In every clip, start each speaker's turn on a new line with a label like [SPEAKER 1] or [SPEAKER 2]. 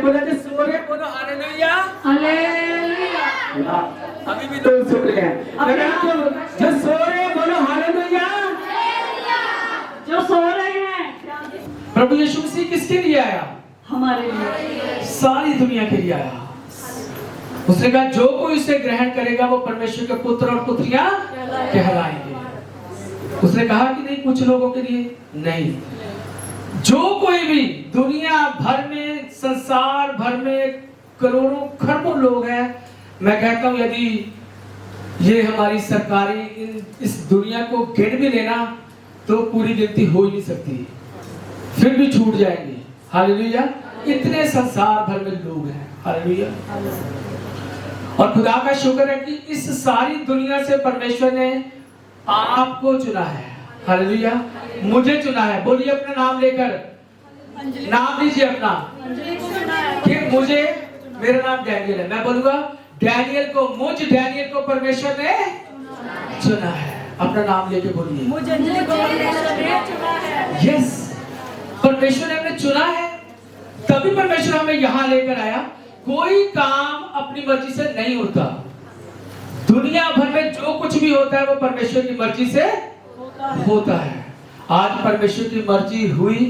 [SPEAKER 1] बोला जो सो रहे बोलो हालेलुया।
[SPEAKER 2] हालेलुया।
[SPEAKER 1] अभी भी लोग सो रहे हैं। जो सो रहे हैं बोलो हालेलुया।
[SPEAKER 2] जो सो रहे हैं,
[SPEAKER 1] प्रभु यीशु मसीह किसके लिए आया?
[SPEAKER 2] हमारे लिए,
[SPEAKER 1] सारी दुनिया के लिए आया। उसने कहा जो कोई इसे ग्रहण करेगा वो परमेश्वर के पुत्र और पुत्रियां कहलाएंगे। उसने कहा कि नहीं कुछ लोगों के लिए नहीं, जो कोई भी दुनिया भर में, संसार भर में करोड़ों खरबों लोग हैं, मैं कहता हूं यदि ये हमारी सरकारें इस दुनिया को गिन भी लेना तो पूरी गिनती हो ही नहीं सकती, फिर भी छूट जाएंगे। हालेलुया। इतने संसार भर में लोग हैं। हालेलुया। और खुदा का शुक्र है कि इस सारी दुनिया से परमेश्वर ने आपको चुना है। हालेलुया। मुझे चुना है। बोलिए अपना नाम लेकर, नाम लीजिए अपना कि मुझे, मेरा नाम डैनियल है। मैं बोलूंगा डैनियल को परमेश्वर ने चुना है। अपना नाम लेके बोलिए,
[SPEAKER 2] मुझे चुना है।
[SPEAKER 1] यस, परमेश्वर ने हमें चुना है, तभी परमेश्वर हमें यहाँ लेकर आया। कोई काम अपनी मर्जी से नहीं होता। दुनिया भर में जो कुछ भी होता है वो परमेश्वर की मर्जी से होता है। आज परमेश्वर की मर्जी हुई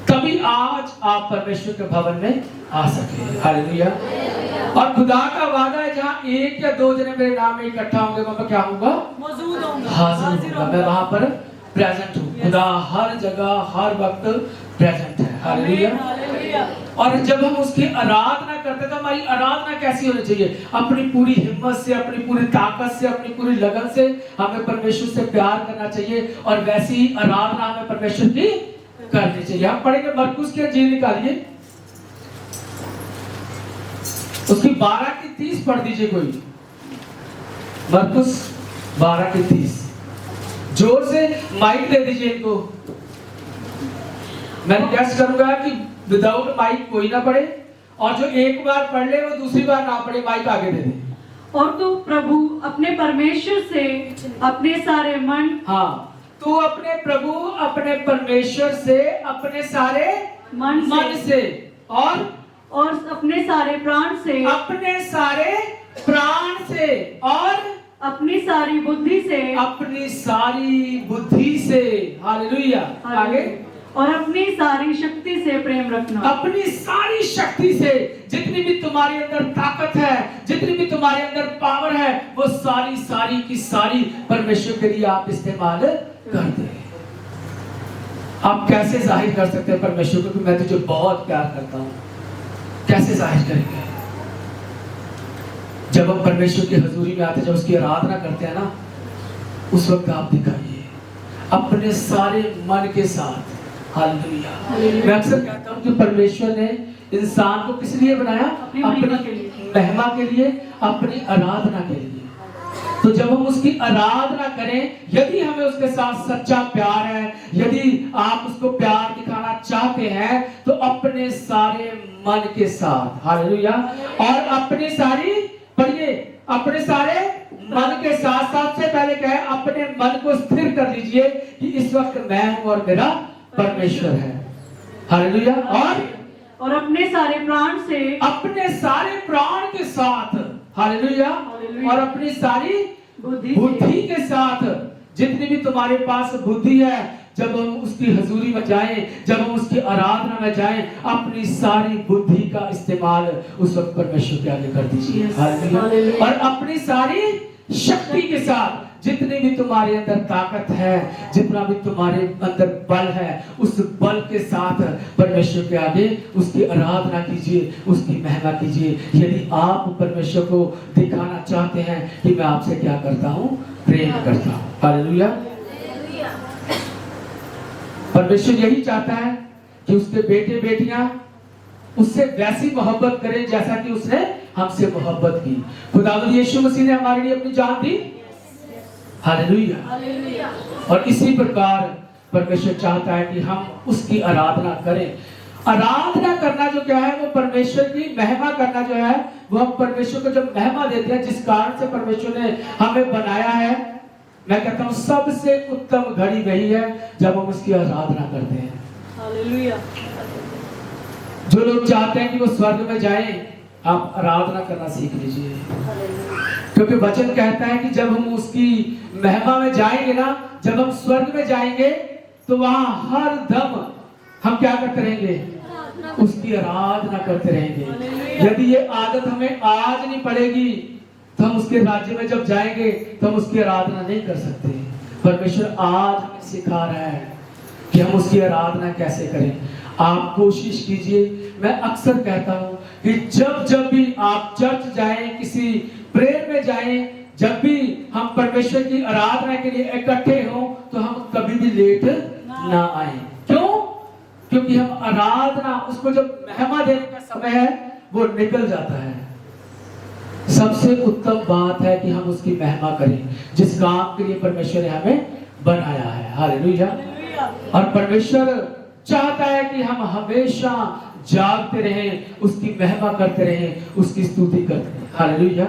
[SPEAKER 1] तभी आज आप परमेश्वर के भवन में आ सके। हालेलुया। और खुदा का वादा है जहाँ एक या दो जने मेरे नाम में इकट्ठा होंगे मैं क्या होऊंगा?
[SPEAKER 2] मौजूद होऊंगा,
[SPEAKER 1] हाजिर होऊंगा। मैं वहां पर प्रेजेंट हूँ। खुदा हर जगह हर वक्त प्रेजेंट है। हालेलुया। और जब हम उसकी आराधना करते हैं तो हमारी आराधना कैसी होनी चाहिए? अपनी पूरी हिम्मत से, अपनी पूरी ताकत से, अपनी पूरी लगन से हमें परमेश्वर से प्यार करना चाहिए और वैसी ही आराधना हमें परमेश्वर की करनी चाहिए। हम पढ़ेंगे मरकुस की इंजील निकालिए, उसकी 12:30 पढ़ दीजिए कोई। मरकुस 12:30। जोर से माइक दे दीजिए इनको। मैं रिक्वेस्ट करूंगा कि विदाउट माइक कोई ना पढ़े और जो एक बार पढ़ ले वो दूसरी बार ना पढ़े, माइक आगे दे दे।
[SPEAKER 2] और तू प्रभु अपने परमेश्वर से अपने सारे मन,
[SPEAKER 1] हाँ, तू अपने प्रभु अपने परमेश्वर से अपने सारे मन से और
[SPEAKER 2] अपने सारे प्राण से,
[SPEAKER 1] अपने सारे प्राण से और
[SPEAKER 2] अपनी सारी बुद्धि से,
[SPEAKER 1] अपनी सारी बुद्धि से। हालेलुया। आगे,
[SPEAKER 2] और अपनी सारी शक्ति से प्रेम रखना।
[SPEAKER 1] अपनी सारी शक्ति से, जितनी भी तुम्हारे अंदर ताकत है, जितनी भी तुम्हारे अंदर पावर है, वो सारी की सारी परमेश्वर के लिए आप इस्तेमाल करते हैं। आप कैसे जाहिर कर सकते हैं परमेश्वर को कि मैं तुझे बहुत प्यार करता हूं? कैसे जाहिर करेंगे? जब हम परमेश्वर की हजूरी में आते हैं, जब उसकी आराधना करते हैं ना, उस वक्त आप दिखाइए अपने सारे मन के साथ। हालेलुया। मैं अक्सर कहता हूं कि परमेश्वर ने इंसान को किस लिए बनाया? अपनी महिमा के लिए, अपनी आराधना के लिए। तो जब हम उसकी आराधना करें, यदि हमें उसके साथ सच्चा प्यार है, यदि आप उसको प्यार दिखाना चाहते हैं, तो अपने सारे मन के साथ। हालेलुया। और अपनी सारी, पढ़िए, अपने सारे मन के साथ। सबसे पहले कहे अपने मन को स्थिर कर लीजिए कि इस वक्त मैं हूं और मेरा परमेश्वर है। हालेलुया। और
[SPEAKER 2] अपने सारे प्राण से,
[SPEAKER 1] अपने सारे प्राण के साथ। हालेलुया। और अपनी सारी बुद्धि के साथ। जितनी भी तुम्हारे पास बुद्धि है, जब हम उसकी हजूरी में जाएं, जब हम उसकी आराधना में जाएं, अपनी सारी बुद्धि का इस्तेमाल उस वक्त परमेश्वर के आगे कर दीजिए। हालेलुया। और अपनी सारी शक्ति के साथ, जितनी भी तुम्हारे अंदर ताकत है, जितना भी तुम्हारे अंदर बल है, उस बल के साथ परमेश्वर के आगे उसकी आराधना कीजिए, उसकी महिमा कीजिए। यदि आप परमेश्वर को दिखाना चाहते हैं कि मैं आपसे क्या करता हूं? प्रेम करता हूं। हालेलुया। परमेश्वर यही चाहता है कि उसके बेटे बेटियां उससे वैसी मोहब्बत करें जैसा कि उसने हमसे मोहब्बत की। खुदावंद यीशु मसीह ने हमारे लिए अपनी जान दी। हालेलुया। और इसी प्रकार परमेश्वर चाहता है कि हम उसकी आराधना करें। आराधना करना जो क्या है, वो परमेश्वर की महिमा करना जो है, वो हम परमेश्वर को जब महिमा देते हैं, जिस कारण से परमेश्वर ने हमें बनाया है, मैं कहता हूँ सबसे उत्तम घड़ी वही है जब हम उसकी आराधना करते हैं।
[SPEAKER 2] हालेलुया।
[SPEAKER 1] जो लोग चाहते हैं कि वो स्वर्ग में जाएं, आप आराधना करना सीख लीजिए, क्योंकि वचन कहता है कि जब हम उसकी महिमा में जाएंगे ना, जब हम स्वर्ग में जाएंगे तो वहां हर दम हम क्या करते रहेंगे, उसकी आराधना करते रहेंगे। यदि ये आदत हमें आज नहीं पड़ेगी तो हम उसके राज्य में जब जाएंगे तो हम उसकी आराधना नहीं कर सकते। परमेश्वर आज हमें सिखा रहा है कि हम उसकी आराधना कैसे करें। आप कोशिश कीजिए। मैं अक्सर कहता हूं कि जब जब भी आप चर्च जाएं, किसी प्रेयर में जाएं, जब भी हम परमेश्वर की आराधना के लिए इकट्ठे हों तो हम कभी भी लेट ना आए। क्यों? क्योंकि हम आराधना, उसको जब महिमा देने का समय है वो निकल जाता है। सबसे उत्तम बात है कि हम उसकी महिमा करें, जिस काम के लिए परमेश्वर ने हमें बनाया है। हालेलुया। और परमेश्वर चाहता है कि हम हमेशा जागते रहें, उसकी महिमा करते रहें, उसकी स्तुति करते रहें। हालेलुया।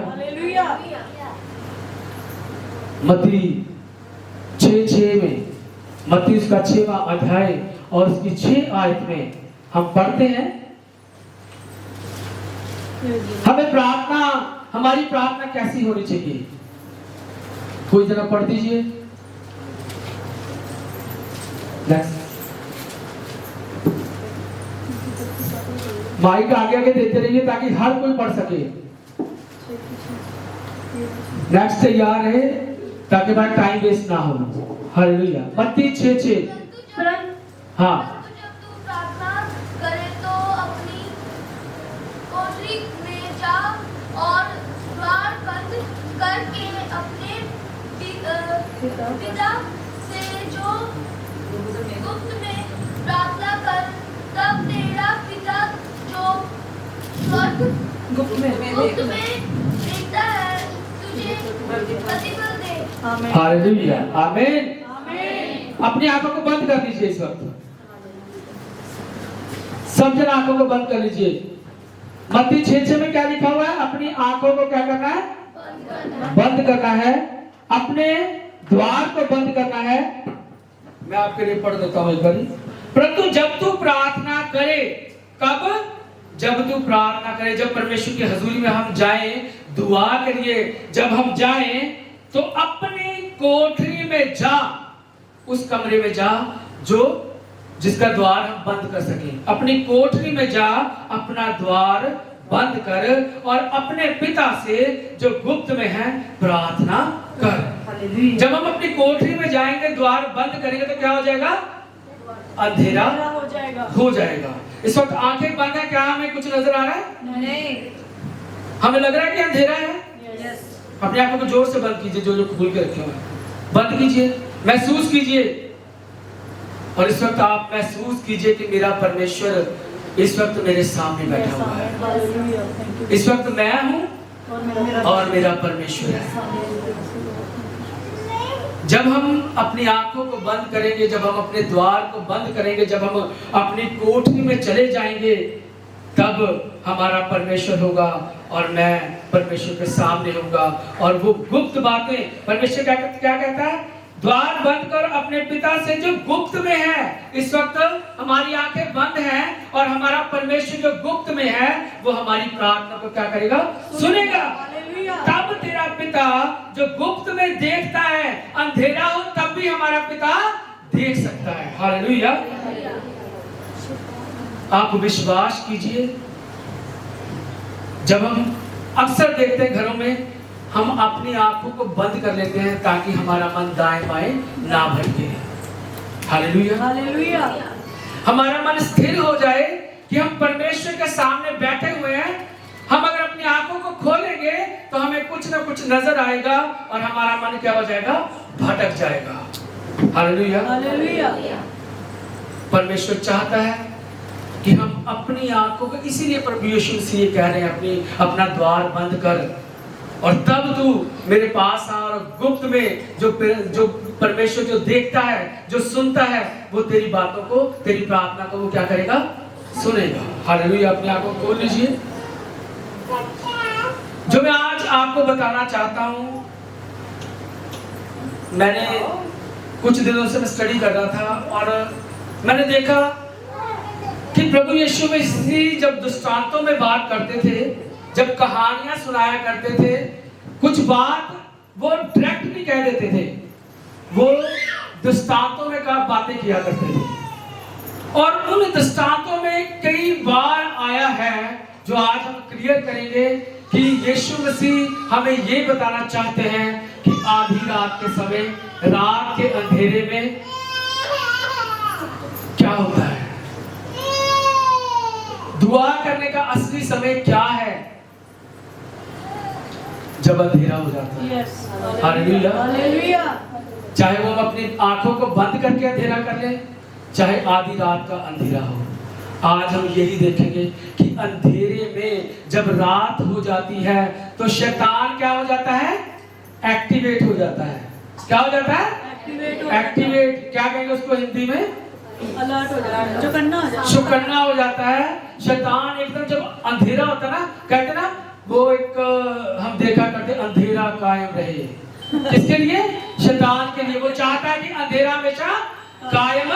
[SPEAKER 1] मत्ती 6:6 में, मत्ती उसका 6वां अध्याय और उसकी 6 आयत में हम पढ़ते हैं, हमें प्रार्थना, हमारी प्रार्थना कैसी होनी चाहिए। कोई जरा पढ़ दीजिए। माइक आगे आगे देते रहिए ताकि हर कोई पढ़ सके। नेक्स्ट तैयार है ताकि हमारा टाइम वेस्ट ना हो। हालेलुया। मत्ती 6:6। हाँ,
[SPEAKER 3] जब तू प्रार्थना करे तो अपनी कोठरी में जा और द्वार बंद करके अपने पिता से जो गुप्त में प्रार्थना कर, तब तेरा पिता जो स्वर्ग गुप्त में देखता है तुझे प्रतिफल दे।
[SPEAKER 1] हालेलुया। आमीन। अपनी आंखों को बंद कर लीजिए इस वक्त। सब जन आंखों को बंद कर लीजिए। मत्ती 6:6 में क्या लिखा हुआ है? अपनी आंखों को क्या करना है? बंद करना है। अपने द्वार को बंद करना है। मैं आपके लिए पढ़ देता हूं एक बारी। परंतु जब तू प्रार्थना करे, कब? जब तू प्रार्थना करे, जब परमेश्वर की हजूरी में हम जाएं, दुआ करिए, जब हम जाएं तो अपनी कोठरी में जा, उस कमरे में जा जो जिसका द्वार हम बंद कर सकें। अपनी कोठरी में जा, अपना द्वार बंद कर और अपने पिता से जो गुप्त में है प्रार्थना कर। जब हम अपनी कोठरी में जाएंगे, द्वार बंद करेंगे तो क्या हो जाएगा? अंधेरा हो जाएगा। इस वक्त आंखें बंद है, क्या हमें कुछ नजर आ रहा है? नहीं। हमें लग रहा है कि अंधेरा है। अपनी आंखों को जोर से बंद कीजिए, जो खोल के रखे हुए हैं बंद कीजिए, महसूस कीजिए। और इस वक्त आप महसूस कीजिए कि मेरा परमेश्वर इस वक्त मेरे सामने बैठा हुआ है। इस वक्त मैं हूं और मेरा परमेश्वर है। जब हम अपनी आंखों को बंद करेंगे, जब हम अपने द्वार को बंद करेंगे, जब हम अपनी कोठरी में चले जाएंगे, तब हमारा परमेश्वर होगा और मैं परमेश्वर के सामने होगा। और वो गुप्त बातें, परमेश्वर क्या कहता है? द्वार बंद कर अपने पिता से जो गुप्त में है। इस वक्त हमारी आंखें बंद हैं और हमारा परमेश्वर जो गुप्त में है वो हमारी प्रार्थना को क्या करेगा? सुनेगा। तब तेरा पिता जो गुप्त में देखता है, अंधेरा हो तब भी हमारा पिता देख सकता है। हालेलुया। आप विश्वास कीजिए, जब हम अक्सर देखते हैं घरों में, हम अपनी आंखों को बंद कर लेते हैं ताकि हमारा मन दाएं बाएं ना भटके। हालेलुया। हालेलुया। हमारा मन स्थिर हो जाए कि हम परमेश्वर के सामने बैठे हुए हैं। हम अगर अपनी आंखों को खोलेंगे तो हमें कुछ ना कुछ नजर आएगा और हमारा मन क्या हो जाएगा? भटक जाएगा। हालेलुया। हालेलुया। परमेश्वर चाहता है कि हम अपनी आंखों को, इसीलिए प्रभु यीशु मसीह ये कह रहे हैं अपना द्वार बंद कर और तब तू मेरे पास आ, और गुप्त में जो परमेश्वर जो देखता है, जो सुनता है, वो तेरी बातों को, तेरी प्रार्थना को वो क्या करेगा? सुनेगा। हालेलुया। अपनी आंखों को खोल लीजिए। जो मैं आज आपको बताना चाहता हूं, मैंने कुछ दिनों से मैं स्टडी कर रहा था और मैंने देखा कि प्रभु यीशु मसीह जब दृष्टांतों में बात करते थे, जब कहानियां सुनाया करते थे, कुछ बात वो डायरेक्ट नहीं कह देते थे, वो दृष्टांतों में का बातें किया करते थे। और उन दृष्टांतों में कई बार आया है जो आज हम क्लियर करेंगे कि यीशु मसीह हमें ये बताना चाहते हैं कि आधी रात के समय, रात के अंधेरे में क्या होता है, दुआ करने का असली समय क्या है, जब अंधेरा हो जाता है। Hallelujah,
[SPEAKER 2] hallelujah.
[SPEAKER 1] चाहे वो हम अपनी आंखों को बंद करके अंधेरा कर ले, चाहे आधी रात का अंधेरा हो। आज हम यही देखेंगे कि अंधेरे में जब रात हो जाती है तो शैतान क्या हो जाता है, एक्टिवेट हो जाता है। क्या हो जाता है, एक्टिवेट। क्या कहेंगे उसको हिंदी में,
[SPEAKER 2] अलर्ट हो जाता है,
[SPEAKER 1] चौकन्ना हो जाता है। शैतान एकदम जब अंधेरा होता है ना, कहते ना वो एक हम देखा करते अंधेरा कायम रहे, किसके लिए, शैतान के लिए। वो चाहता है कि अंधेरा हमेशा कायम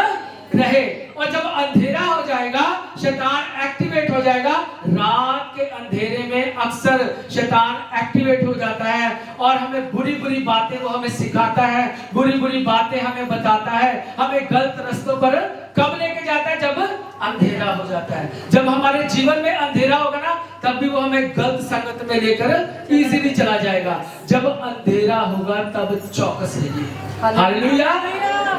[SPEAKER 1] रहे। और जब अंधेरा हो जाएगा शैतान एक्टिवेट हो जाएगा। रात के अंधेरे में अक्सर शैतान एक्टिवेट हो जाता है और हमें बुरी बुरी बातें वो हमें सिखाता है, बुरी बुरी बातें हमें बताता है, हमें गलत रास्तों पर कब लेके जाता है, जब अंधेरा हो जाता है। जब हमारे जीवन में अंधेरा होगा ना, तब भी वो हमें गलत संगत में लेकर इजीली चला जाएगा। जब अंधेरा होगा तब चौकस रहिए। हालेलुया।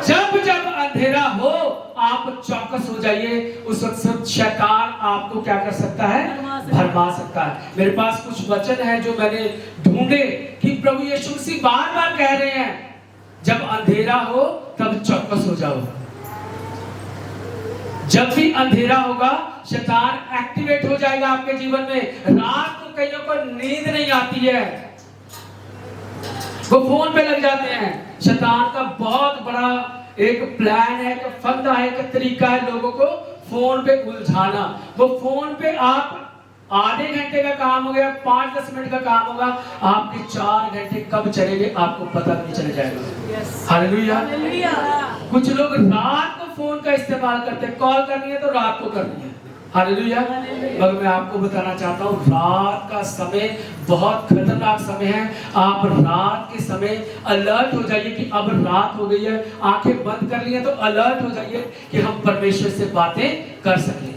[SPEAKER 1] जब जब अंधेरा हो आप चौकस हो जाइए। उस वक्त सब शैतान आपको क्या कर सकता है, भरमा सकता है। मेरे पास कुछ वचन है जो मैंने ढूंढे कि प्रभु यीशु मसीह बार बार कह रहे हैं, जब अंधेरा हो तब चौकस हो जाओ। जब भी अंधेरा होगा शैतान एक्टिवेट हो जाएगा आपके जीवन में। रात को कईयों को नींद नहीं आती है, वो फोन पे लग जाते हैं। शैतान का बहुत बड़ा एक प्लान है, एक फंदा है, एक तरीका है लोगों को फोन पे उलझाना। वो फोन पे आप आधे घंटे का काम हो गया, 5-10 मिनट का काम होगा, आपके 4 घंटे कब चलेंगे आपको पता नहीं चल जाएगा। हालेलुया। कुछ लोग रात को फोन का इस्तेमाल करते हैं, कॉल करनी है तो रात को करनी है। हालेलुया। मगर मैं आपको बताना चाहता हूँ रात का समय बहुत खतरनाक समय है। आप रात के समय अलर्ट हो जाइए कि अब रात हो गई है। आंखें बंद कर ली है तो अलर्ट हो जाइए कि हम परमेश्वर से बातें कर सकें।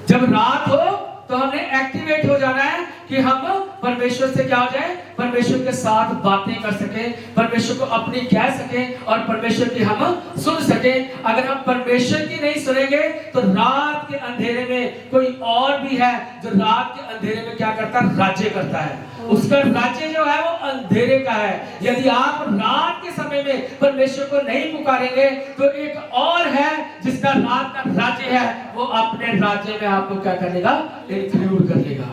[SPEAKER 1] जब रात हो तो हमने एक्टिवेट हो जाना है कि हम परमेश्वर से क्या हो जाए, परमेश्वर के साथ बातें कर सकें, परमेश्वर को अपनी कह सकें और परमेश्वर की हम सुन सकें। अगर हम परमेश्वर की नहीं सुनेंगे तो रात के अंधेरे में कोई और भी है जो रात के अंधेरे में क्या करता है, राज्य करता है। उसका राज्य जो है वो अंधेरे का है। यदि आप रात के समय में परमेश्वर को नहीं पुकारेंगे तो एक और है जिसका रात का राज्य है, वो अपने राज्य में आपको क्या करेगा, इंक्लूड कर लेगा,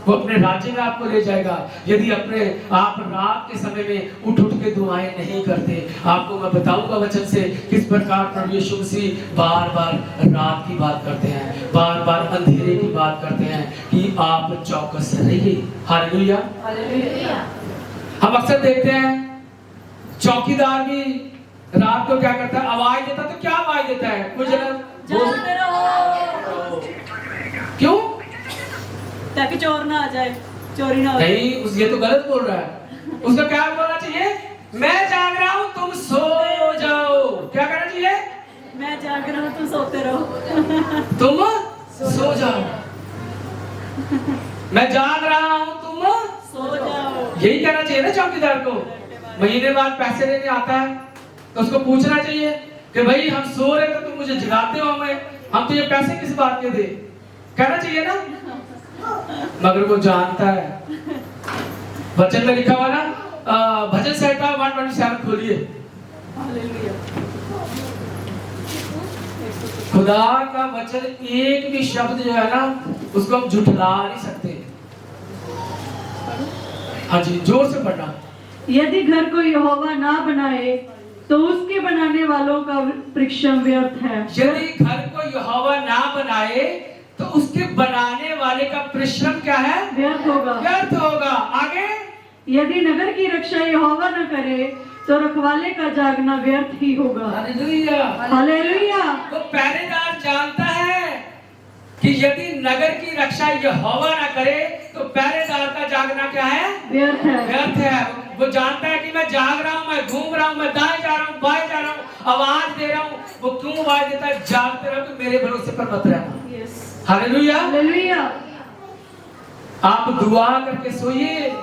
[SPEAKER 1] वो अपने राज्य में आपको ले जाएगा। यदि अपने आप रात के समय में उठ उठ के दुआएं नहीं करते। आपको मैं बताऊंगा वचन से किस प्रकार प्रभु यीशु मसीह बार बार रात की बात करते हैं, बार बार अंधेरे की बात करते हैं कि आप चौकस रहिए। हालेलुया। हम अक्सर देखते हैं चौकीदार भी रात को क्या करता है, आवाज देता है। तो क्या आवाज देता है, कुछ क्यों,
[SPEAKER 2] ताकि चोर ना आ जाए, चोरी ना हो।
[SPEAKER 1] नहीं, ये तो गलत बोल रहा है। उसका क्या बोलना चाहिए, मैं जाग रहा हूं तुम सो जाओ। क्या करना चाहिए,
[SPEAKER 2] मैं जाग रहा हूं तुम सोते रहो।
[SPEAKER 1] तुम सो जाओ। मैं जाग रहा हूं तुम
[SPEAKER 2] सो जाओ।
[SPEAKER 1] यही कहना चाहिए ना चौकीदार को। महीने बाद पैसे लेने आता है तो उसको पूछना चाहिए कि भाई हम सो रहे थे तुम मुझे जगाते हो, हमें हम तुझे पैसे किस बात के दे, कहना चाहिए ना। मगर वो जानता है, वचन में लिखा हुआ ना, भजन संहिता 127 खोलिए। खुदा का वचन एक भी शब्द जो है ना उसको हम झुठला नहीं सकते। हाँ जी, जोर से पढ़ना।
[SPEAKER 2] यदि घर को यहोवा ना बनाए तो उसके बनाने वालों का परिश्रम व्यर्थ है।
[SPEAKER 1] यदि घर को यहोवा ना बनाए तो उसके बनाने वाले का परिश्रम क्या है,
[SPEAKER 2] व्यर्थ होगा।
[SPEAKER 1] व्यर्थ होगा। आगे,
[SPEAKER 2] यदि नगर की रक्षा यहोवा न करे तो रखवाले का जागना व्यर्थ ही होगा।
[SPEAKER 1] हालेलुया।
[SPEAKER 2] हालेलुया।
[SPEAKER 1] वो पहरेदार जानता है कि यदि नगर की रक्षा यहोवा ना करे तो पहरेदार का जागना क्या है?
[SPEAKER 2] व्यर्थ है।
[SPEAKER 1] व्यर्थ है। वो जानता है कि मैं जाग रहा हूँ, मैं घूम रहा हूँ, मैं दाएं जा रहा हूँ, बाएं जा रहा हूँ, आवाज दे रहा हूँ। वो क्यों आवाज देता है? जागते रहो कि मेरे भरोसे पर मत रहना। हालेलुया।
[SPEAKER 2] हालेलुया।
[SPEAKER 1] आप दुआ करके सोइए,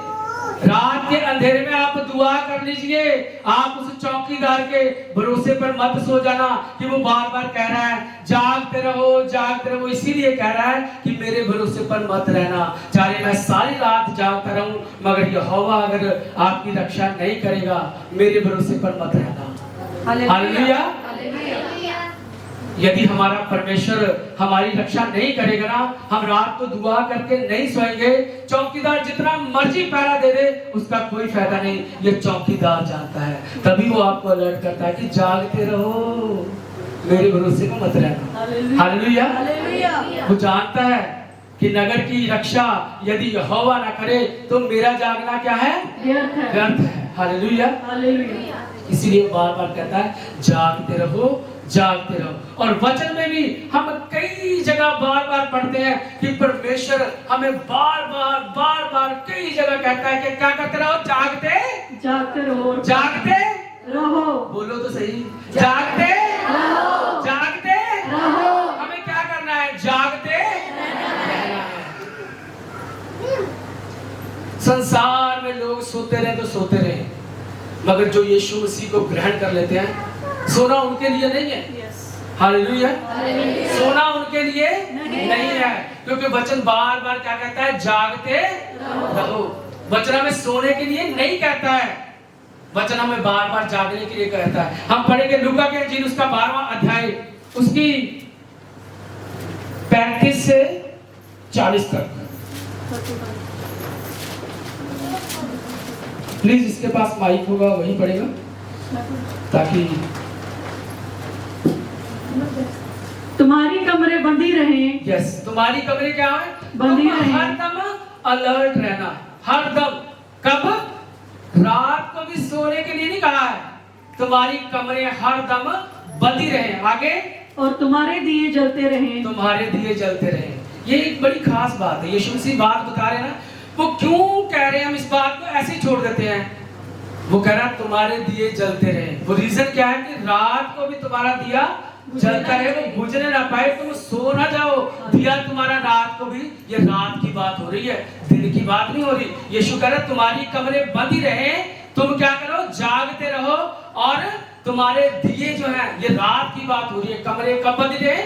[SPEAKER 1] रात के अंधेरे में आप दुआ कर लीजिए। आप उस चौकीदार के भरोसे पर मत सो जाना कि वो बार बार कह रहा है जागते रहो, जागते रहो। इसीलिए कह रहा है कि मेरे भरोसे पर मत रहना। चाहे मैं सारी रात जागता रहूं, मगर यहोवा अगर आपकी रक्षा नहीं करेगा, मेरे भरोसे पर मत रहना। हालेलुया। यदि हमारा परमेश्वर हमारी रक्षा नहीं करेगा ना, हम रात को दुआ करके नहीं सोएंगे। चौकीदार जितना मर्जी पहरा दे दे, उसका कोई फायदा नहीं। ये चौकीदार जानता है, तभी वो आपको अलर्ट करता है कि जागते रहो, मेरे भरोसे को मत रहना। हालेलुया। वो जानता है कि नगर की रक्षा यदि यहोवा ना करे तो मेरा जागना क्या है? व्यर्थ है। हालेलुया। इसीलिए बार बार कहता है जागते रहो, जागते रहो। और वचन में भी हम कई जगह बार बार पढ़ते हैं कि परमेश्वर हमें बार बार कई जगह कहता है कि क्या करते रहो? जागते
[SPEAKER 2] रहो,
[SPEAKER 1] जागते
[SPEAKER 2] रहो।
[SPEAKER 1] बोलो तो सही, जागते
[SPEAKER 2] रहो,
[SPEAKER 1] जागते
[SPEAKER 2] रहो।
[SPEAKER 1] हमें क्या करना है? जागते रहना है। संसार में लोग सोते रहे तो सोते रहे, मगर जो यीशु मसीह को ग्रहण कर लेते हैं, सोना उनके लिए नहीं है। हालेलुया। सोना उनके लिए नहीं है, क्योंकि वचन बार बार क्या कहता है? जागते रहो। वचन हमें सोने के लिए नहीं कहता है, वचन हमें बार बार जागने के लिए कहता है। हम पढ़ेंगे लूका के इंजील उसका 12वां अध्याय, उसकी 35 से 40 तक। प्लीज इसके पास माइक होगा वही पढ़ेगा, ताकि
[SPEAKER 2] तुम्हारी कमरे बंदी रहे।
[SPEAKER 1] यस, तुम्हारी कमरे क्या है?
[SPEAKER 2] बंदी रहे।
[SPEAKER 1] हरदम अलर्ट रहना, हरदम। कब? रात को भी सोने के लिए नहीं कहा है, तुम्हारी कमरे हरदम बंदी रहे। आगे,
[SPEAKER 2] और तुम्हारे दिए जलते रहे।
[SPEAKER 1] तुम्हारे दिए जलते रहे। ये एक बड़ी खास बात है। यीशु मसीह बात बता रहे हैं ना, वो क्यों कह रहे हैं? हम इस बात को ऐसे ही छोड़ देते हैं। वो कह रहा है तुम्हारे दिए जलते रहे। वो रीजन क्या है? कि रात को भी तुम्हारा दिया जलता रहे, वो बुझने ना पाए, तुम सो ना जाओ। दिया तुम्हारा रात को भी, ये रात की बात हो रही है, दिन की बात नहीं हो रही। यीशु कह रहा है तुम्हारी कमरे बंद रहे, तुम क्या करो? जागते रहो। और तुम्हारे दिए जो है, ये रात की बात हो रही है। कमरे कब बंद रहे?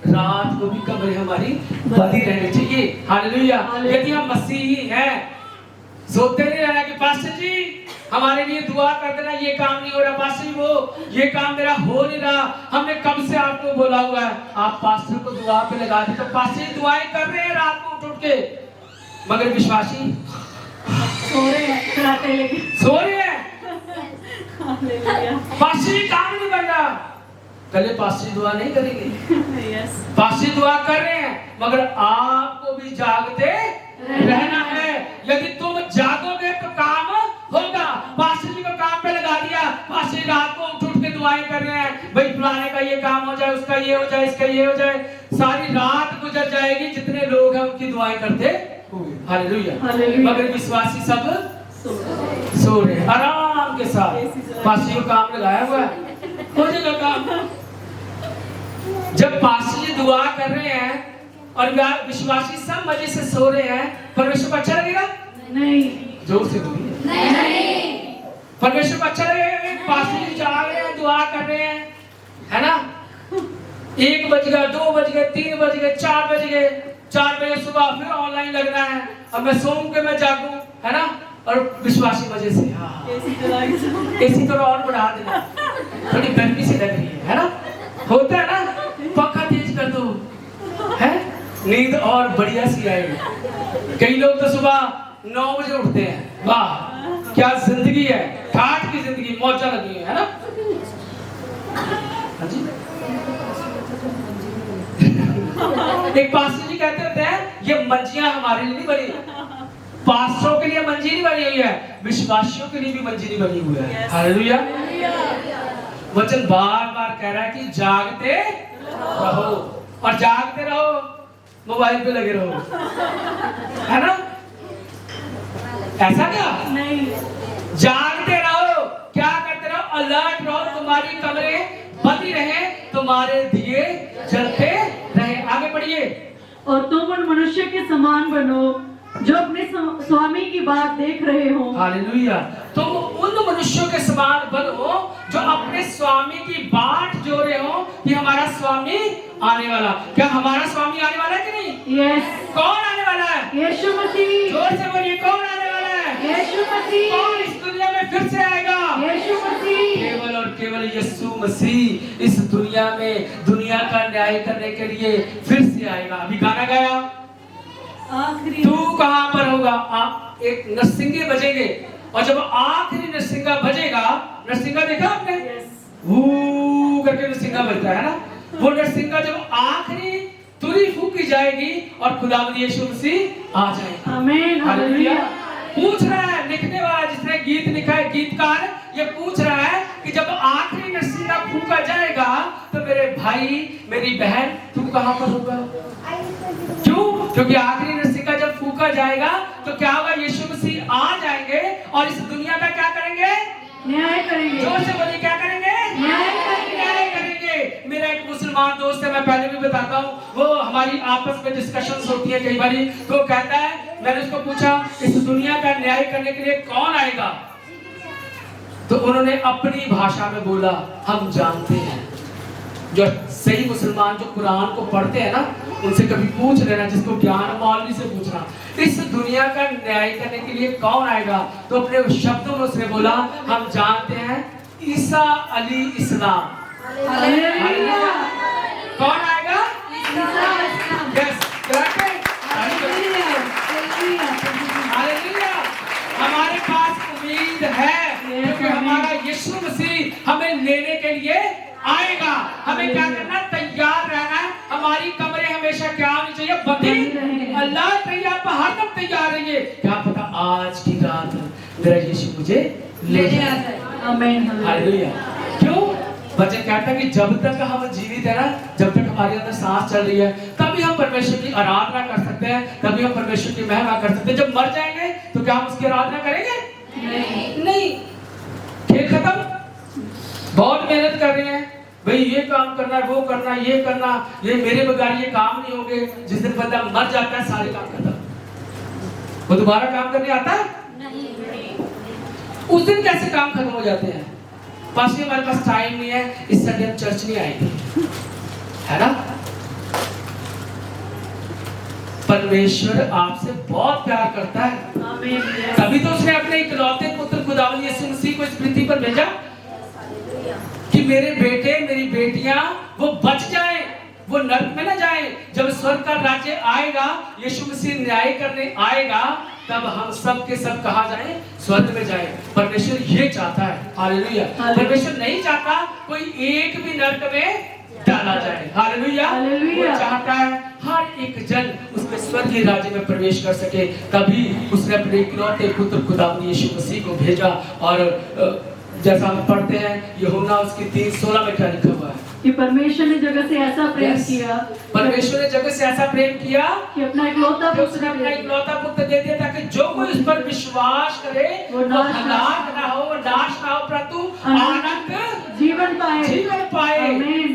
[SPEAKER 1] रात को भी कमरे हमारी बंदी रहनी चाहिए। हालेलुया। यदि हम मसीही हैं, सोते नहीं रहना कि पास्टर जी हमारे लिए दुआ कर देना, ये काम नहीं हो रहा, पास्टर जी वो ये काम मेरा हो नहीं रहा, हमने कब से आपको बोला हुआ है। आप पास्टर को दुआ पे लगा दे, तो पास्टर जी दुआएं कर रहे हैं रात को उठ के, मगर विश्वासी
[SPEAKER 2] सो रहे हैं, कराटे लेके
[SPEAKER 1] सो रहे हैं। पास्टर जी काम नहीं बन रहा, कल पास्टर जी दुआ नहीं करेंगे। पास्टर जी दुआ कर रहे हैं, मगर आपको भी जागते रहना है। यदि तुम जागोगे तो काम होगा। पास्टर जी को काम पे लगा दिया, पास्टर जी रात को उठ के दुआएं कर रहे हैं, भाई फलाने का ये काम हो जाए, उसका ये हो जाए, इसका ये हो जाए। सारी रात गुजर जाएगी, जितने लोग हैं उनकी दुआएं करते हुए। हालेलुया। मगर विश्वासी सब सो रहे आराम के साथ। पास्टर जी को काम लगाया हुआ है, हो जाएगा काम। जब पास्टर जी दुआ कर रहे हैं और विश्वासी सब मजे से सो रहे हैं, परमेश्वर को अच्छा लगेगा? नहीं। जोर से बोलिए। नहीं। परमेश्वर को अच्छा लगेगा? पास्टर जी जा रहे हैं, दुआ कर रहे हैं, है ना? 1 बज गया, 2 बज गए, 3 बज गए, 4 बज गए, 4 बजे सुबह फिर ऑनलाइन लगना है, अब मैं सोऊं के मैं जागूं, है ना? और विश्वासी मजे से एसी थोड़ा और बढ़ा देना, थोड़ी गर्मी से लग रही है ना? होता है ना? पंखा तेज कर दो, है? नींद और बढ़िया सी आएगी। कई लोग तो सुबह 9 बजे उठते हैं। वाह क्या जिंदगी है, ठाठ की जिंदगी, मौजा लगी है ना? हाँ जी। एक पास्टर जी कहते हैं ये मंजियां हमारे लिए नहीं बनी, पास्टरों के लिए मंजी नहीं बनी हुई है, विश्वासियों के लिए भी मंजी नहीं बनी हुई है। हालेलुया। वचन बार बार कह रहा है कि जागते रहो, और जागते रहो। मोबाइल पे लगे रहो, है ना? ऐसा क्या?
[SPEAKER 2] नहीं,
[SPEAKER 1] जागते रहो, क्या करते रहो? अलर्ट रहो, तुम्हारी कमरें बंद रहे, तुम्हारे दिए जलते रहे। आगे बढ़िए।
[SPEAKER 2] और तुम उन मनुष्य के समान बनो जो अपने स्वामी की बात देख रहे हो।
[SPEAKER 1] हालेलुया। तुम उन मनुष्यों के समान बनो जो अपने स्वामी की बाट जो रहे हो कि हमारा स्वामी आने वाला। क्या हमारा स्वामी आने वाला है कि नहीं?
[SPEAKER 2] यस।
[SPEAKER 1] कौन आने वाला है?
[SPEAKER 2] यीशु मसीह।
[SPEAKER 1] जोर से बोलिए, कौन आने वाला है?
[SPEAKER 2] यीशु मसीह।
[SPEAKER 1] कौन इस दुनिया में फिर से आएगा?
[SPEAKER 2] यीशु मसीह।
[SPEAKER 1] केवल और केवल यीशु मसीह इस दुनिया में दुनिया का न्याय करने के लिए फिर से आएगा। अभी गाना गाया,
[SPEAKER 2] आखिरी
[SPEAKER 1] तू कहां पर होगा? आप एक नरसिंगे बजेंगे, और जब आखिरी नरसिंगा बजेगा, नरसिंगा देखा आपने? वू करके नरसिंगा बजता है ना, वो नरसिंगा जब आखिरी तुरी फूकी जाएगी और खुदावंद यीशु मसीह आ जाएगा।
[SPEAKER 2] आमीन। हालेलुया।
[SPEAKER 1] पूछ रहा है लिखने वाला, जिसने गीत लिखा है, गीतकार, ये पूछ रहा है कि जब आखिरी नरसिंगा फूका जाएगा तो मेरे भाई, मेरी बहन, तू कहां पर होगा? क्यों? क्योंकि आखिरी नरसिंगा जब फूका जाएगा तो क्या होगा? यीशु मसीह आ जाएंगे और इस दुनिया का क्या करेंगे?
[SPEAKER 2] न्याय करेंगे।
[SPEAKER 1] जोर से बोलिए, क्या करेंगे?
[SPEAKER 2] न्याय करेंगे।
[SPEAKER 1] न्याय करेंगे। मेरा एक मुसलमान दोस्त है, मैं पहले भी बताता हूँ, वो हमारी आपस में डिस्कशंस होती है कई बारी, तो वो कहता है, मैंने उसको पूछा इस दुनिया का न्याय करने के लिए कौन आएगा? तो उन्होंने अपनी भाषा में बोला, हम जानते हैं। जो सही मुसलमान जो कुरान को पढ़ते हैं ना, उनसे कभी पूछ लेना, जिसको ज्ञान, मौलवी से पूछना, इस दुनिया का न्याय करने के लिए कौन आएगा? तो अपने शब्दों में उसने बोला, हम जानते हैं ईसा अली इस्लाम।
[SPEAKER 2] हालेलुया।
[SPEAKER 1] कौन आएगा? Yes, hallelujah. हमारे पास उम्मीद है क्योंकि हमारा यीशु मसीह हमें लेने के लिए आएगा। हमें क्या करना? तैयार रहना है। हमारी कमरें हमेशा क्या होनी चाहिए? बंदी। अल्लाह तैयार पर हरदम तैयार रहिए। क्या पता आज की रात मेरा यीशु मुझे ले जाए।
[SPEAKER 2] आमीन।
[SPEAKER 1] हालेलुया। क्यों? वचन कहता है कि जब तक हम जीवित है ना, जब तक हमारे अंदर सांस चल रही है, तभी हम परमेश्वर की आराधना कर सकते हैं, तभी हम परमेश्वर की महिमा कर सकते हैं। जब मर जाएंगे तो क्या हम उसकी आराधना करेंगे? नहीं। खेल खत्म। बहुत मेहनत कर रहे हैं भाई, ये काम करना है, वो करना, ये करना, ये मेरे बगैर ये काम नहीं होंगे। जिस दिन बंदा मर जाता है सारे काम खत्म। वो दोबारा काम करने आता है? उस दिन कैसे काम खत्म हो जाते हैं? पास में हमारे पास टाइम नहीं है, इस संडे हम चर्च नहीं आएंगे, है ना? परमेश्वर आपसे बहुत प्यार करता है।
[SPEAKER 2] आमीन।
[SPEAKER 1] तभी तो उसने अपने इकलौते पुत्र खुदावंद यीशु मसीह को इस पृथ्वी पर भेजा कि मेरे बेटे, मेरी बेटियां वो बच जाएं, वो नरक में ना जाएं। जब स्वर्ग का राज्य आएगा, यीशु मसीह न्याय करने आएगा, तब हम सब के सब कहाँ जाएं? स्वर्ग में जाएं। परमेश्वर ये चाहता है। हालेलुया। परमेश्वर नहीं चाहता कोई एक भी नरक में डाला जाए। हालेलुया। वो चाहता है हर एक जन उसके स्वर्गीय राज्य में प्रवेश कर सके। तभी उसने अपने इकलौते पुत्र खुदावंद यीशु मसीह को भेजा। और जैसा हम पढ़ते हैं यूहन्ना उसकी 3:16 में क्या लिखा हुआ है?
[SPEAKER 2] कि परमेश्वर ने जगत से ऐसा प्रेम किया,
[SPEAKER 1] परमेश्वर ने जगत से ऐसा प्रेम किया
[SPEAKER 2] कि अपना इकलौता
[SPEAKER 1] उसने अपना इकलौता पुत्र दे दिया, ताकि जो कोई उस पर विश्वास करे वो हलाक ना हो, वो नाश ना हो, परंतु अनंत जीवन पाए।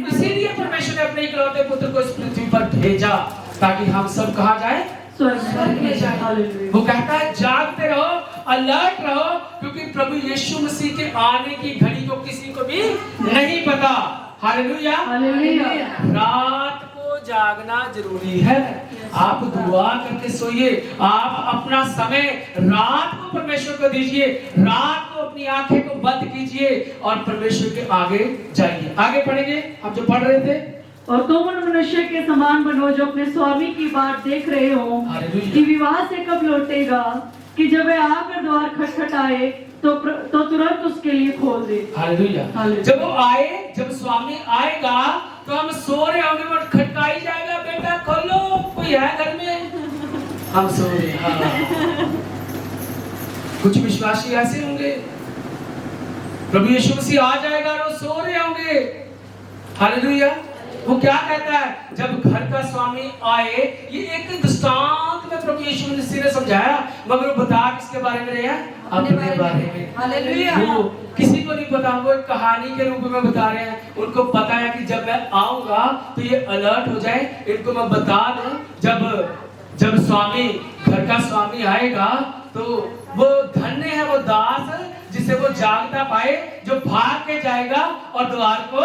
[SPEAKER 1] इसीलिए परमेश्वर ने अपने इकलौते पुत्र को इस पृथ्वी पर भेजा, ताकि हम सब कहाँ जाए? स्वर्ग में जाए। वो कहता है जागते रहो, अलर्ट रहो, क्योंकि प्रभु यीशु मसीह के आने की घड़ी को किसी को भी नहीं पता। हालेलुया। रात को जागना जरूरी है। आप दुआ करके सोइए, आप अपना समय रात को परमेश्वर को दीजिए, रात को अपनी आंखें को बंद कीजिए और परमेश्वर के आगे जाइए। आगे पढ़ेंगे हम जो पढ़ रहे थे।
[SPEAKER 2] और तुम उन मनुष्य के समान बनो जो अपने स्वामी की बाट देख रहे हो कि विवाह से कब लौटेगा, कि जब वह आकर द्वार खटखटाए तो तुरंत उसके लिए खोल दे।
[SPEAKER 1] हालेलुया। जब वो आए, जब स्वामी आएगा तो हम सो रहे होंगे, वो खटकाई जाएगा, बेटा खोलो, कोई है घर में? हम सो रहे। हाँ। कुछ विश्वासी ऐसे होंगे, प्रभु यीशु मसीह आ जाएगा और वो सो रहे होंगे। हालेलुया। वो क्या कहता है, जब घर का स्वामी आए, ये एक दृष्टांत में प्रभु यीशु मसीह ने समझाया, मगर वो बता किसके बारे में रहे हैं? अपने बारे में।
[SPEAKER 2] हालेलुया।
[SPEAKER 1] वो किसी को नहीं पता, वो एक कहानी के रूप में बता रहे हैं। उनको पता है कि जब मैं आऊंगा तो ये अलर्ट हो जाए, इनको मैं बता दूं, जब स्वामी, घर का स्वामी आएगा तो वो धन्य है वो दास जिसे वो जागता पाए, जो भाग के जाएगा और द्वार को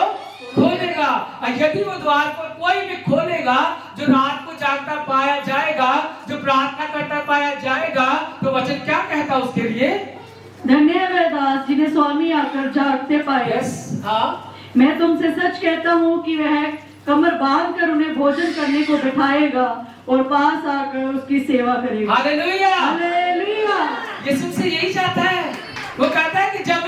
[SPEAKER 1] खोलेगा। यदि वो द्वार को कोई भी खोलेगा, जो रात को जागता पाया जाएगा, जो प्रार्थना करता पाया जाएगा, तो वचन क्या कहता उसके लिए?
[SPEAKER 2] धन्य है वह दास जिन्हें स्वामी आकर जागते पाए।
[SPEAKER 1] हाँ,
[SPEAKER 2] मैं तुमसे सच कहता हूँ कि वह कमर बांध कर उन्हें भोजन करने को बिठाएगा और पास आकर उसकी सेवा करेगा।
[SPEAKER 1] Hallelujah,
[SPEAKER 2] hallelujah.
[SPEAKER 1] यीशु से यही चाहता है। वो कहता है कि जब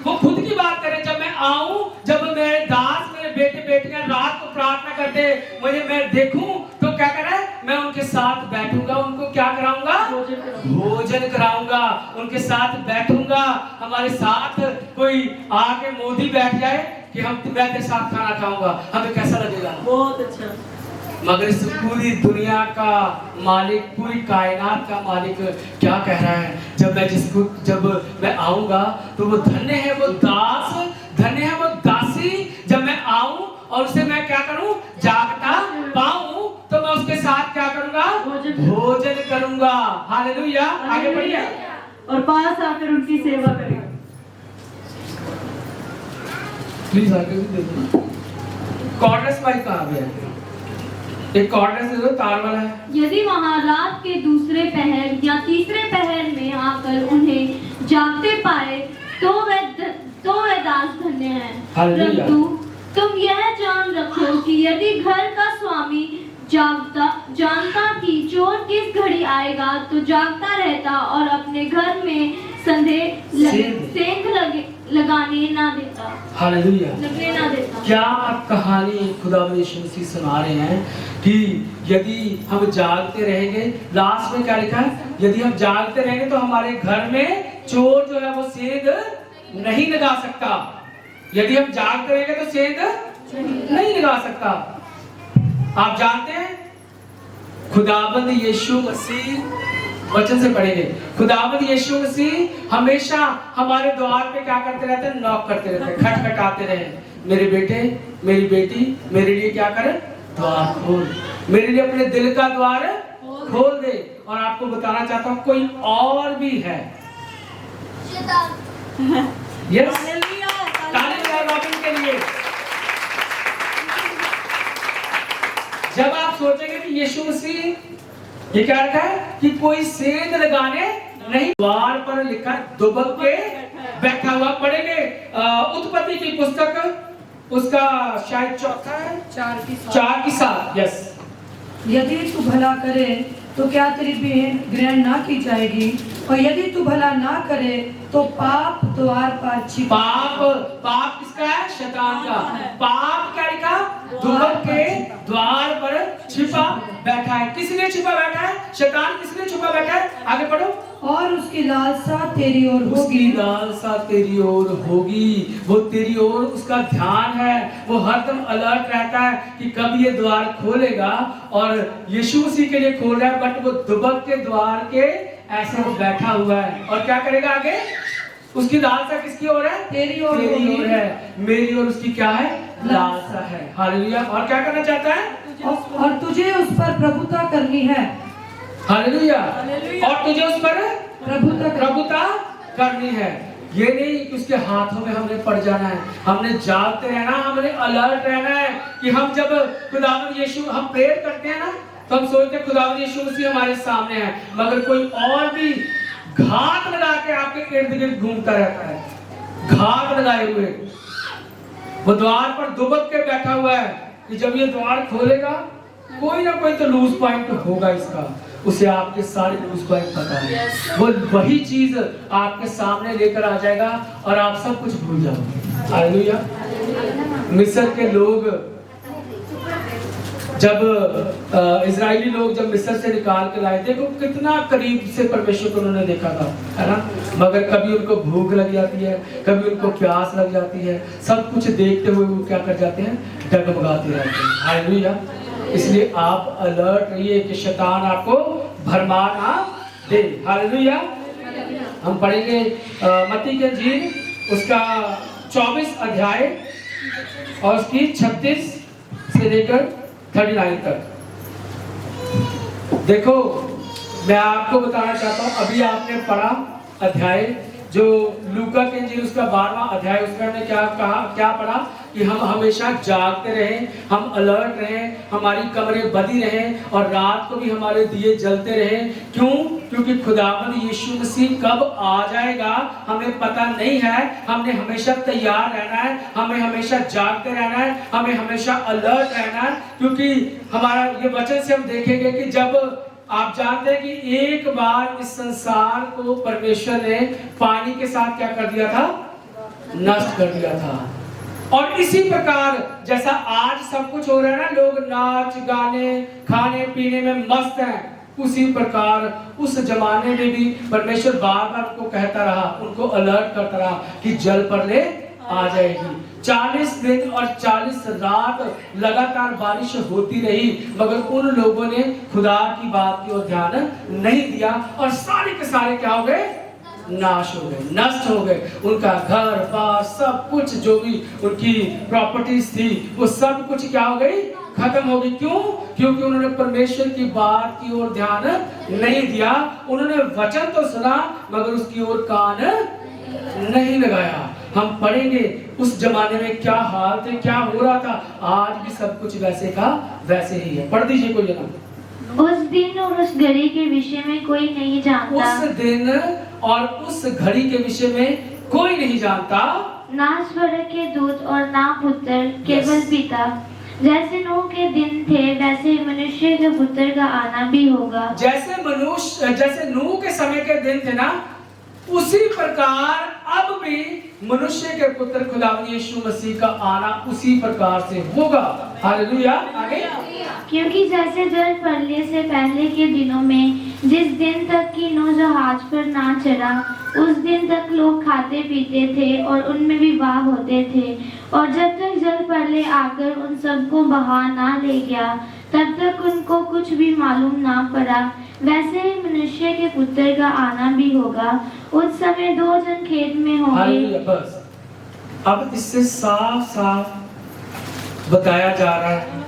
[SPEAKER 1] वो खुद की बात करे, जब मैं आऊं, जब मेरे दास, मेरे बेटे बेटियां रात को प्रार्थना करते मुझे मैं देखूं, तो क्या करा है, मैं उनके साथ बैठूंगा, उनको क्या कराऊंगा? भोजन कराऊंगा, उनके साथ बैठूंगा। हमारे साथ कोई आके मोदी बैठ जाए कि हम मैं तेरे साथ खाना खाऊंगा, हमें कैसा लगेगा?
[SPEAKER 2] बहुत अच्छा।
[SPEAKER 1] मगर इस पूरी दुनिया का मालिक, पूरी कायनात का मालिक क्या कह रहा है, जब मैं आऊंगा तो वो धन्य है वो दास, धन्य है वो दासी, जब मैं आऊं और उसे मैं क्या करूं? जागता पाऊं, तो मैं उसके साथ क्या करूंगा? भोजन करूंगा। हालेलुया। आगे बढ़िए।
[SPEAKER 2] और पास आकर उनकी सेवा करेगा।
[SPEAKER 1] प्लीज आगे भी दे दो। कॉर्डलेस माइक कहाँ गया? एक कॉर्डलेस दे दो, तार वाला है।
[SPEAKER 3] यदि वहाँ रात के दूसरे पहर या तीसरे पहर में आकर उन्हें जागते पाए तो वह दास धन्य है। परंतु तुम यह जान रखो कि यदि घर का स्वामी जानता कि चोर किस घड़ी आएगा, तो जागता रहता और अपने घर में सेंध लगाने ना देता।
[SPEAKER 1] हालेलुया।
[SPEAKER 3] लगने ना देता।
[SPEAKER 1] क्या कहानी खुदावंद यीशु मसीह सुना रहे हैं कि यदि हम जागते रहेंगे, लास्ट में क्या लिखा है, यदि हम जागते रहेंगे तो हमारे घर में चोर जो है वो सेंध नहीं लगा सकता। यदि हम जागते रहेंगे तो सेंध नहीं लगा सकता। आप जानते हैं खुदावंद यीशु मसीह, वचन से पढ़ेंगे, खुदावंद यीशु मसीह हमेशा हमारे द्वार पे क्या करते रहते हैं? नॉक करते रहते हैं, खटखटाते रहे, मेरे बेटे, मेरी बेटी, मेरे लिए क्या करे? द्वार खोल, मेरे लिए अपने दिल का द्वार खोल दे। और आपको बताना चाहता हूँ कोई और भी है। यस, ताली बजाओ रॉबिन के लिए। जब आप सोचेंगे कि यीशु मसीह ये क्या रखा है कि कोई सेंध लगाने नहीं, द्वार पर लिखा दुबक के बैठा हुआ। पढ़ेंगे उत्पत्ति की पुस्तक, उसका शायद चौथा है, 4 की 7। यस।
[SPEAKER 4] यदि तू भला करे तो क्या तेरी ग्रहण ना की जाएगी, और यदि तू भला ना करे तो पाप द्वार पर छिपा।
[SPEAKER 1] पाप किसका है? शैतान का। पाप क्या लिखा? दुबक के द्वार पर छिपा बैठा है। किसने छिपा बैठा है? शैतान। किसने छिपा बैठा है? आगे पढ़ो।
[SPEAKER 4] और उसकी लालसा तेरी ओर होगी।
[SPEAKER 1] उसकी लालसा तेरी ओर होगी, वो तेरी ओर उसका ध्यान है, वो हरदम अलर्ट रहता है कि कब ये द्वार खोलेगा। और यीशु मसीह के लिए खोल रहा है, बट वो दुबक के द्वार के ऐसे वो बैठा हुआ है। और क्या करेगा आगे? उसकी लालसा किसकी ओर है? तेरी ओर है। मेरी ओर उसकी क्या है? लालसा है। हालेलुया। और क्या करना चाहता है?
[SPEAKER 4] और तुझे उस पर प्रभुता करनी है।
[SPEAKER 1] हालेलुया। और तुझे उस पर
[SPEAKER 4] प्रभुता
[SPEAKER 1] करनी है। ये नहीं कि उसके हाथों में हमने पड़ जाना है, हमने जागते रहना, हमने अलर्ट रहना है कि हम जब खुदावंद यीशु, हम प्रेयर करते हैं ना, तो हम सोचते हैं खुदावंद यीशु मसीह हमारे सामने है, मगर कोई और भी घात लगा के आपके इर्द गिर्द घूमता रहता है, घात लगाए हुए। वो द्वार पर दुबक के बैठा हुआ है कि जब ये द्वार खोलेगा कोई ना कोई तो लूज पॉइंट होगा इसका, उसे आपके सारे लूज पॉइंट पता है। वो वही चीज आपके सामने लेकर आ जाएगा और आप सब कुछ भूल जाओगे। हालेलुया। मिस्र के लोग जब इजरायली लोग जब मिस्र से निकाल के लाए थे, वो कितना करीब से परमेश्वर को उन्होंने देखा था, है ना। मगर कभी उनको भूख लग जाती है, कभी उनको प्यास लग जाती है, सब कुछ देखते हुए वो क्या कर जाते हैं? डगमगाते रहते हैं। हालेलुया। इसलिए आप अलर्ट रहिए कि शैतान आपको भरमा ना दे। हालेलुया। हम पढ़ेंगे मत्ती के इंजील उसका 24 अध्याय और उसकी 36 से लेकर 39 तक। देखो, मैं आपको बताना चाहता हूं, अभी आपने पढ़ा अध्याय जो लूका के इंजील उसका 12वां अध्याय, उसमें हमने क्या कहा, क्या पढ़ा कि हम हमेशा जागते रहें, हम अलर्ट रहें, हमारी कमरें बंदी रहें और रात को भी हमारे दिए जलते रहें। क्यों? क्योंकि खुदावंद यीशु मसीह कब आ जाएगा हमें पता नहीं है। हमने हमेशा तैयार रहना है, हमें हमेशा जागते रहना है, हमें हमेशा अलर्ट रहना है। क्योंकि हमारा ये वचन से हम देखेंगे कि जब आप जानते हैं कि एक बार इस संसार को परमेश्वर ने पानी के साथ क्या कर दिया था? नष्ट कर दिया था। और इसी प्रकार जैसा आज सब कुछ हो रहा है ना, लोग नाच गाने खाने पीने में मस्त हैं, उसी प्रकार उस जमाने में भी परमेश्वर बार बार उनको कहता रहा, उनको अलर्ट करता रहा कि जल प्रलय आ जाएगी। 40 दिन और 40 रात लगातार बारिश होती रही, मगर उन लोगों ने खुदा की बात की ओर ध्यान नहीं दिया और सारे के सारे क्या हो गए? नाश हो गए, नष्ट हो गए। उनका घर बार सब कुछ जो भी उनकी प्रॉपर्टीज थी वो सब कुछ क्या हो गई? खत्म हो गई। क्यों? क्योंकि उन्होंने परमेश्वर की बात की ओर ध्यान नहीं दिया। उन्होंने वचन तो सुना मगर उसकी ओर कान नहीं लगाया। हम पढ़ेंगे उस जमाने में क्या हाल थे, क्या हो रहा था। आज भी सब कुछ वैसे का वैसे ही है। पढ़ दीजिए कोई जना।
[SPEAKER 3] उस दिन और उस घड़ी के विषय में कोई नहीं जानता।
[SPEAKER 1] उस दिन और उस घड़ी के विषय में कोई नहीं जानता।
[SPEAKER 3] ना स्वर्ग के दूत और ना पुत्र, केवल पिता। जैसे नूह के दिन थे वैसे मनुष्य के पुत्र का आना भी होगा।
[SPEAKER 1] जैसे नूह के समय के दिन थे ना, उसी प्रकार अब भी मनुष्य के पुत्र खुदावंद यीशु मसीह का आना उसी प्रकार से होगा। हालेलुया। आगे,
[SPEAKER 3] क्योंकि जैसे जल प्रलय से पहले के दिनों में जिस दिन तक कि नूह जहाज पर ना चढ़ा, उस दिन तक लोग खाते पीते थे और उनमें विवाह होते थे, और जब तक जल प्रलय आकर उन सबको बहा ना ले गया तब तक उनको कुछ भी मालूम ना पड़ा। वैसे ही मनुष्य के पुत्र का आना भी होगा। उस समय 2 जन खेत में होंगे।
[SPEAKER 1] बस अब इससे साफ साफ बताया जा रहा है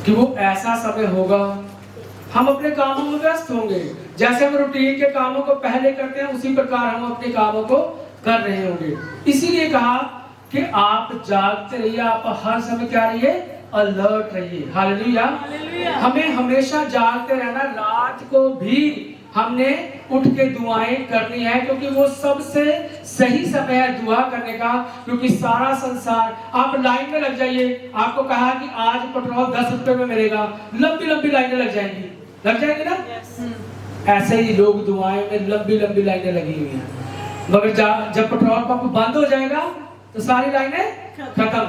[SPEAKER 1] कि वो ऐसा समय होगा, हम अपने कामों में व्यस्त होंगे। जैसे हम रूटीन के कामों को पहले करते हैं उसी प्रकार हम अपने कामों को कर रहे होंगे। इसीलिए कहा कि आप जागते रहिए, आप हर समय क्या रहिए? अलर्ट रहिए। हालेलुया। हमें हमेशा जागते रहना। रात को भी हमने उठ के दुआएं करनी है, क्योंकि वो सबसे सही समय है दुआ करने का। क्योंकि सारा संसार, आप लाइन में लग जाइए। आपको कहा कि आज पेट्रोल 10 रुपए में मिलेगा, लंबी लंबी लाइनें लग जाएंगी ना। ऐसे ही लोग दुआएं में लंबी लंबी लाइनें लगी हुई हैं, मगर जब पेट्रोल पंप बंद हो जाएगा तो सारी लाइनें खत्म।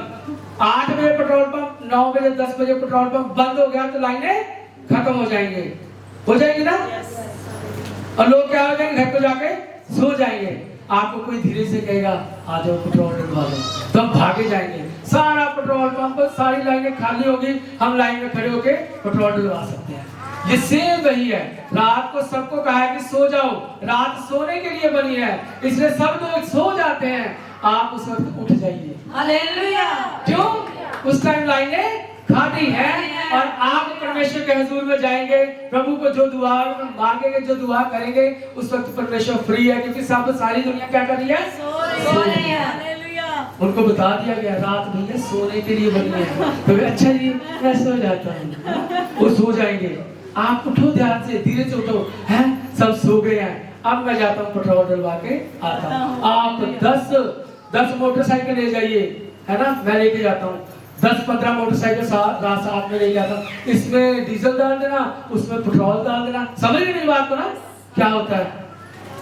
[SPEAKER 1] 8 बजे पेट्रोल पंप, 9 बजे 10 बजे पेट्रोल पंप बंद हो गया तो लाइनें खत्म हो जाएंगी ना। और लोग क्या हो जाएंगे? घर को जाके सो जाएंगे। आपको कोई धीरे से कहेगा आ जाओ पेट्रोल डलवा दो, तो हम भागे जाएंगे। सारा पेट्रोल पंप, सारी लाइनें खाली होगी, हम लाइन में खड़े होके पेट्रोल डलवा सकते हैं। ये सेम वही है। रात को सबको कहा है कि सो जाओ, रात सोने के लिए बनी है, इसलिए सब लोग सो जाते हैं। आप उस वक्त उठ जाइए।
[SPEAKER 4] हालेलुया।
[SPEAKER 1] क्यों? उस टाइम लाइनें खाली है और आप परमेश्वर के हुजूर में जाएंगे। प्रभु को जो दुआ मांगेंगे, जो दुआ करेंगे, उस वक्त परमेश्वर फ्री है, क्योंकि सब सारी दुनिया क्या कर रही है? सो रही है। उनको बता दिया गया रात भैया सोने के लिए बनी है। तो अच्छा जी मैं सो जाता हूँ, वो सो जाएंगे। आप उठो, ध्यान से धीरे से उठो। हैं सब सो गए हैं, अब मैं जाता हूँ पेट्रोल डलवा के आता हूँ। आप 10 मोटरसाइकिल ले जाइए, है ना, मैं लेके जाता हूँ। 10-15 मोटरसाइकिल साथ में ले जाता हूँ। इसमें डीजल डाल देना, उसमें पेट्रोल डाल देना। समझ रहे मेरी बात को ना? क्या होता है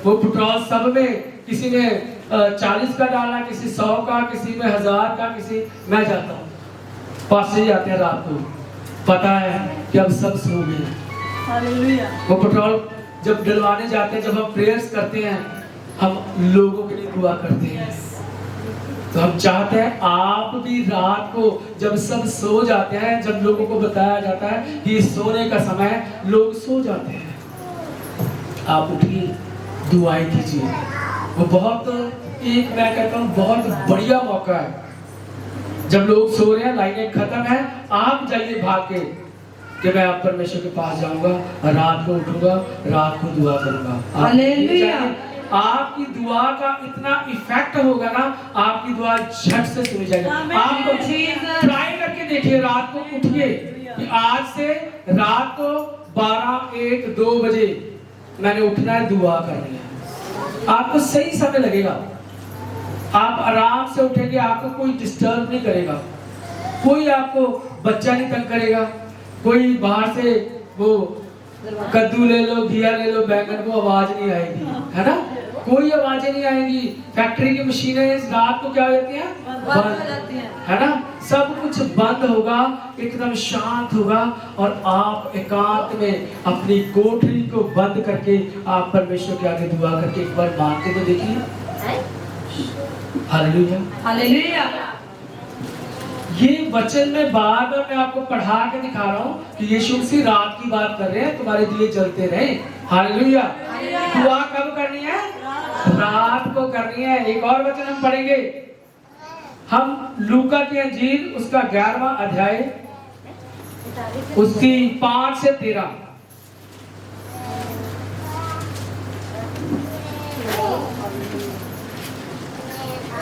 [SPEAKER 1] वो पेट्रोल सब में, किसी ने 40 का डाला, किसी 100 का, किसी में 1000 का, किसी। मैं जाता हूँ, पास से जाते हैं रात को, पता है कि अब सब सो गए। वो पेट्रोल जब डलवाने जाते हैं, जब हम प्रेयर्स करते हैं, हम लोगों के लिए दुआ करते हैं। तो हम चाहते हैं आप भी रात को जब सब सो जाते हैं, जब लोगों को बताया जाता है कि सोने का समय, लोग सो जाते हैं, आप उठिए, दुआएं कीजिए। वो बहुत, एक मैं कहता हूँ बहुत बढ़िया मौका है। जब लोग सो रहे हैं, लाइनें खत्म है, आप जाइए भाग के कि मैं आप परमेश्वर के पास जाऊंगा, रात को उठूंगा, रात को दुआ करूंगा।
[SPEAKER 4] हालेलुया।
[SPEAKER 1] आपकी दुआ का इतना इफेक्ट होगा ना, आपकी दुआ झट से सुनी जाएगी। आप ट्राई करके देखिए, रात को उठिए कि आज से रात को 12, 1, 2 बजे मैंने उठना है, दुआ करनी है। आपको सही समय लगेगा, आप आराम से उठेंगे, आपको कोई डिस्टर्ब नहीं करेगा, कोई आपको बच्चा नहीं तंग करेगा, कोई बाहर से वो कद्दू ले लो, घिया ले लो, बैंगन को आवाज नहीं आएगी, है ना, कोई आवाजें नहीं आएंगी। फैक्ट्री की मशीनें रात को क्या हो जाती हैं, बंद, है ना, सब कुछ बंद होगा, एकदम शांत होगा, और आप एकांत में अपनी कोठरी को बंद करके आप परमेश्वर के आगे दुआ करके एक बार मांगते तो देखिए। Hallelujah,
[SPEAKER 4] hallelujah.
[SPEAKER 1] ये वचन में बार-बार मैं आपको पढ़ा के दिखा रहा हूँ कि यीशु मसीह रात की बात कर रहे हैं, तुम्हारे दिए जलते रहे। हालेलुया। दुआ कब करनी है, रात को करनी है। एक और वचन हम पढ़ेंगे, हम लूका की अंजील उसका 11वां अध्याय उसकी 5 से 13।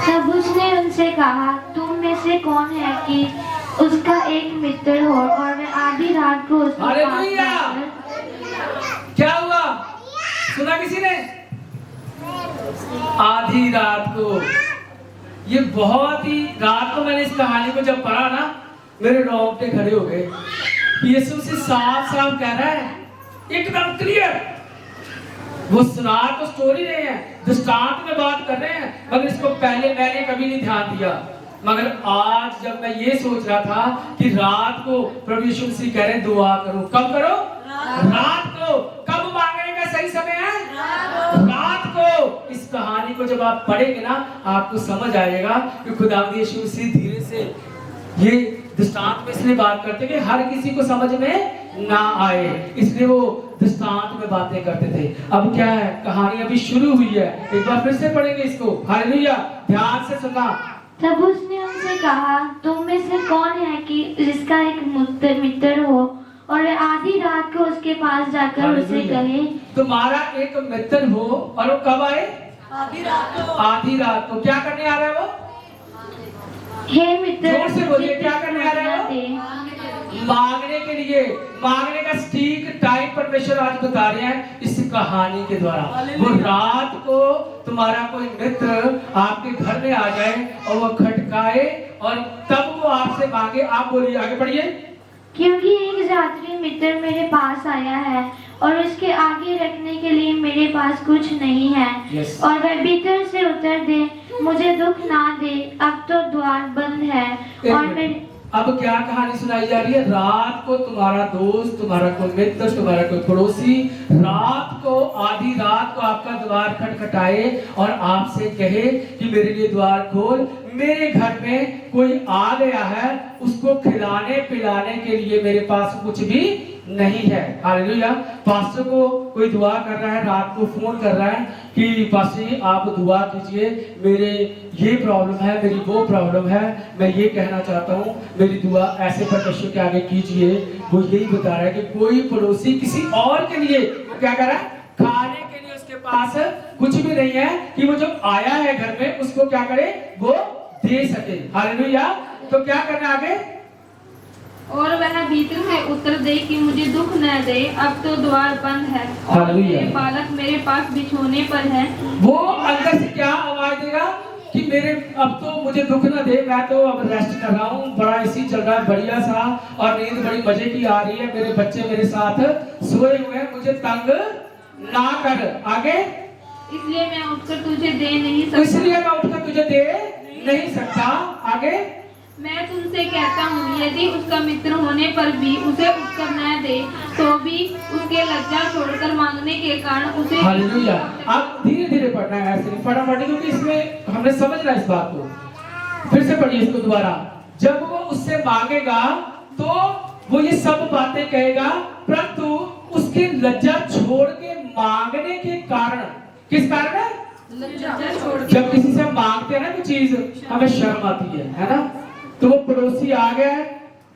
[SPEAKER 3] तब उसने उनसे कहा, तुम में से कौन है कि उसका एक मित्र हो और वह आधी रात को उसके पास
[SPEAKER 1] हालेलुया।
[SPEAKER 3] जाकर।
[SPEAKER 1] क्या हुआ, सुना किसी ने? आधी रात को, ये बहुत ही, रात को मैंने इस कहानी को जब पढ़ा ना, मेरे रोंगटे खड़े हो गए। यीशु से साफ साफ कह रहा है, एकदम क्लियर। वो सुना तो स्टोरी रहे हैं, दृष्टांत में बात कर रहे हैं, मगर इसको पहले मैंने कभी नहीं ध्यान दिया। मगर आज जब मैं ये सोच रहा था कि रात को प्रभु यीशु मसीह कह रहे हैं दुआ करो, कब करो, रात को। कब मांगने का सही समय है, रात को। इस कहानी को जब आप पढ़ेंगे ना, आपको समझ आएगा कि खुदावंद यीशु मसीह धीरे से ये दृष्टांत में इसलिए बात करते कि हर किसी को समझ में ना आए, इसलिए वो दृष्टांत में बातें करते थे। अब क्या है, कहानी अभी शुरू हुई है, एक बार फिर से पढ़ेंगे इसको। हालेलुया, ध्यान से सुना।
[SPEAKER 3] तब उसने उनसे कहा, तुम में से कौन है कि जिसका एक मित्र हो और वह आधी रात को उसके पास जाकर उसे कहे,
[SPEAKER 1] तुम्हारा एक मित्र हो, और वो कब आए,
[SPEAKER 4] आधी रात को।
[SPEAKER 1] आधी रात को। क्या करने आ रहा है वो,
[SPEAKER 3] हे मित्र,
[SPEAKER 1] जोर से बोलिए, क्या करने आ रहा है वो? मांगने के लिए। मांगने का सटीक टाइम परमेश्वर आज बता रहे हैं इस कहानी के द्वारा। वो रात को तुम्हारा कोई मित्र आपके घर में आ जाए और वो खटकाए और तब वो आपसे मांगे। आप बोलिए, आगे बढ़िए।
[SPEAKER 3] क्योंकि एक यात्री मित्र मेरे पास आया है और उसके आगे रखने के लिए मेरे पास कुछ नहीं है।
[SPEAKER 1] Yes.
[SPEAKER 3] और वह भीतर से उत्तर दे, मुझे दुख ना दे, अब तो द्वार बंद है। और मैं
[SPEAKER 1] अब क्या कहानी सुनाई जा रही है, रात को तुम्हारा दोस्त, तुम्हारा कोई मित्र, तुम्हारा कोई पड़ोसी रात को, आधी रात को आपका द्वार खटखटाए और आपसे कहे कि मेरे लिए द्वार खोल, मेरे घर में कोई आ गया है, उसको खिलाने पिलाने के लिए मेरे पास कुछ भी नहीं है। हालेलुया। पास्टर को कोई दुआ कर रहा है, रात को फोन कर रहा है कि पास्टर जी आप दुआ कीजिए, मेरे ये प्रॉब्लम है, मेरी वो प्रॉब्लम है, मैं ये कहना चाहता हूँ, मेरी दुआ ऐसे परमेश्वर के आगे कीजिए। वो यही बता रहा है कि कोई पड़ोसी किसी और के लिए क्या कर रहा है, खाने के लिए उसके पास कुछ भी नहीं है कि वो जो आया है घर में उसको क्या करे, वो दे सके। हालेलुया। तो क्या करना आगे,
[SPEAKER 5] और वह भीतर से उत्तर दे कि मुझे दुख न दे, अब तो द्वार बंद है और मेरे बालक मेरे पास बिछोने पर है।
[SPEAKER 1] वो अंदर से क्या आवाज देगा कि मेरे, अब तो मुझे दुख न दे, मैं तो अब रेस्ट कर रहा हूँ, बड़ा एसी चल रहा है बढ़िया सा और नींद बड़ी मजे की आ रही है, मेरे बच्चे मेरे साथ सोए हुए हैं, मुझे तंग ना कर। आगे,
[SPEAKER 5] इसलिए मैं उठकर तुझे दे नहीं सकता।
[SPEAKER 1] इसलिए मैं उठकर तुझे दे नहीं सकता। आगे,
[SPEAKER 5] मैं तुमसे कहता हूँ, यदि उसका मित्र होने पर भी उसे उठकर न दे, तो भी उसके लज्जा छोड़कर मांगने के कारण उसे।
[SPEAKER 1] हालेलुया। अब धीरे धीरे पढ़ना है, ऐसे नहीं फटाफट, क्योंकि इसमें हमने समझना इस बात को। फिर से पढ़िए इसको दोबारा। जब वो उससे मांगेगा तो वो ये सब बातें कहेगा, परंतु उसकी लज्जा छोड़ के मांगने के कारण, किस कारण? जब किसी से मांगते हैं ना कोई चीज, हमें शर्म आती है ना? तो वो पड़ोसी आ गया है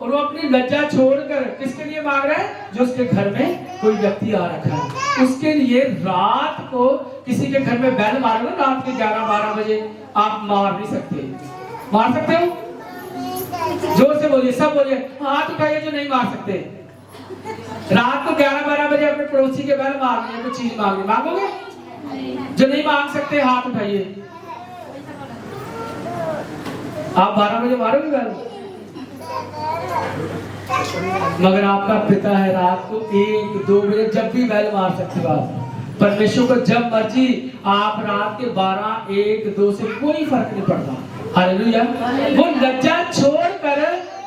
[SPEAKER 1] और वो अपनी लज्जा छोड़कर किसके लिए मांग रहा है? जो उसके घर में कोई व्यक्ति आ रखा है उसके लिए। रात को किसी के घर में बेल मारो ना, रात के 11-12 बजे, आप मार नहीं सकते। मार सकते हो? जोर से बोलिए, सब बोलिए, हाथ उठाइए जो नहीं मार सकते। रात को 11-12 बजे अपने पड़ोसी के बेल मारनी है, कोई चीज मांगनी, मांगोगे? जो नहीं मांग सकते हाथ उठाइए। आप 12 बजे मारोगे बेल? मगर आपका पिता है रात को 1-2 बजे जब भी बेल मार सकते हो आप। परमेश्वर को जब मर्जी आप रात के 12-1-2 से कोई फर्क नहीं पड़ता। हालेलुया। वो लज्जा छोड़कर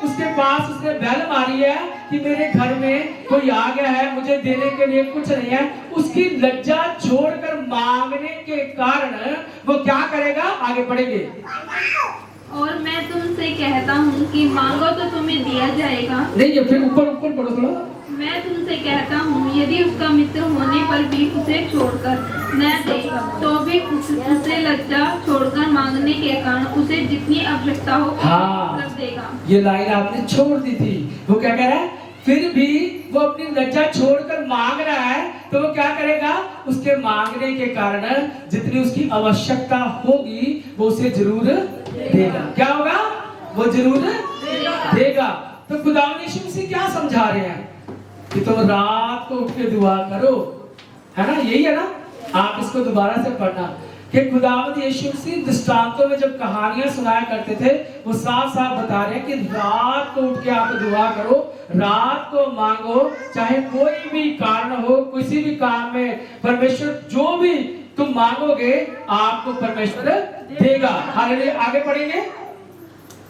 [SPEAKER 1] उसके पास उसने बेल मारी है कि मेरे घर में कोई आ गया है, मुझे देने के लिए कुछ नहीं है। उसकी लज्जा छोड़कर मांगने के कारण वो क्या करेगा? आगे बढ़ेंगे।
[SPEAKER 5] और मैं तुमसे कहता हूँ कि मांगो तो तुम्हें दिया जाएगा।
[SPEAKER 1] नहीं, फिर ऊपर ऊपर पढ़ो थोड़ा।
[SPEAKER 5] मैं तुमसे कहता हूँ यदि उसका मित्र होने पर भी उसे छोड़कर न दे तो भी उसे लज्जा छोड़कर मांगने के कारण उसे जितनी आवश्यकता हो
[SPEAKER 1] हाँ,
[SPEAKER 5] देगा।
[SPEAKER 1] ये लाइन आपने छोड़ दी थी। वो क्या कह रहा है? फिर भी वो अपनी लज्जा छोड़कर मांग रहा है तो वो क्या करेगा? उसके मांगने के कारण जितनी उसकी आवश्यकता होगी वो उसे जरूर देगा। क्या होगा? वो जरूर देगा। तो खुदावंद यीशु मसीह क्या समझा रहे हैं कि तुम रात को उठ के दुआ करो, है ना? यही है ना? आप इसको दोबारा से पढ़ना कि खुदावंद यीशु मसीह दृष्टांतों में जब कहानियां सुनाया करते थे वो साफ साफ बता रहे हैं कि रात को उठ के आप दुआ करो, रात को मांगो, चाहे कोई भी कारण हो, किसी भी काम में परमेश्वर जो भी तुम मांगोगे आपको परमेश्वर देगा। हालेलुया। आगे पढ़ेंगे।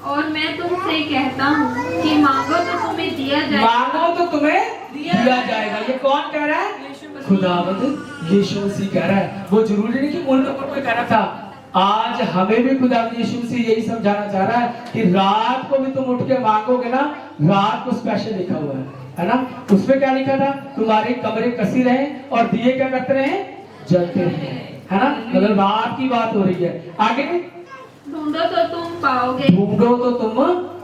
[SPEAKER 5] और मैं तुमसे कहता हूँ कि मांगो तो तुम्हें दिया जाएगा।
[SPEAKER 1] मांगो तो तुम्हें दिया जाएगा। ये कौन कह रहा है? खुदावंद यीशु मसीह कह रहा है। वो जरूरी नहीं कि उन लोगों को कह रहा था। आज हमें भी खुदावंद यीशु मसीह यही समझाना चाह रहा है कि रात को भी तुम उठ के मांगोगे ना, रात को स्पेशल लिखा हुआ है ना? उसमें क्या लिखा था? तुम्हारे कमरे कसी रहे और दिए क्या करते रहे? जलते रहे, है ना? मतलब रात की बात हो रही है। आगे
[SPEAKER 5] ढूंढो तो तुम पाओगे,
[SPEAKER 1] ढूंढो तो तुम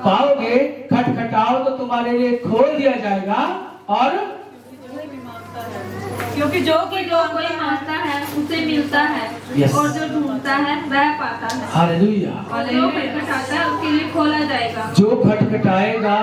[SPEAKER 1] पाओगे, खटखटाओ तो तुम्हारे लिए खोल दिया जाएगा। और
[SPEAKER 2] क्योंकि जो
[SPEAKER 5] कोई मांगता है उसे मिलता है
[SPEAKER 1] Yes.
[SPEAKER 5] और जो ढूंढता है वह पाता है।
[SPEAKER 1] हालेलुया।
[SPEAKER 5] और जो खटखटाता है उसके लिए खोला जाएगा।
[SPEAKER 1] जो खटखटाएगा,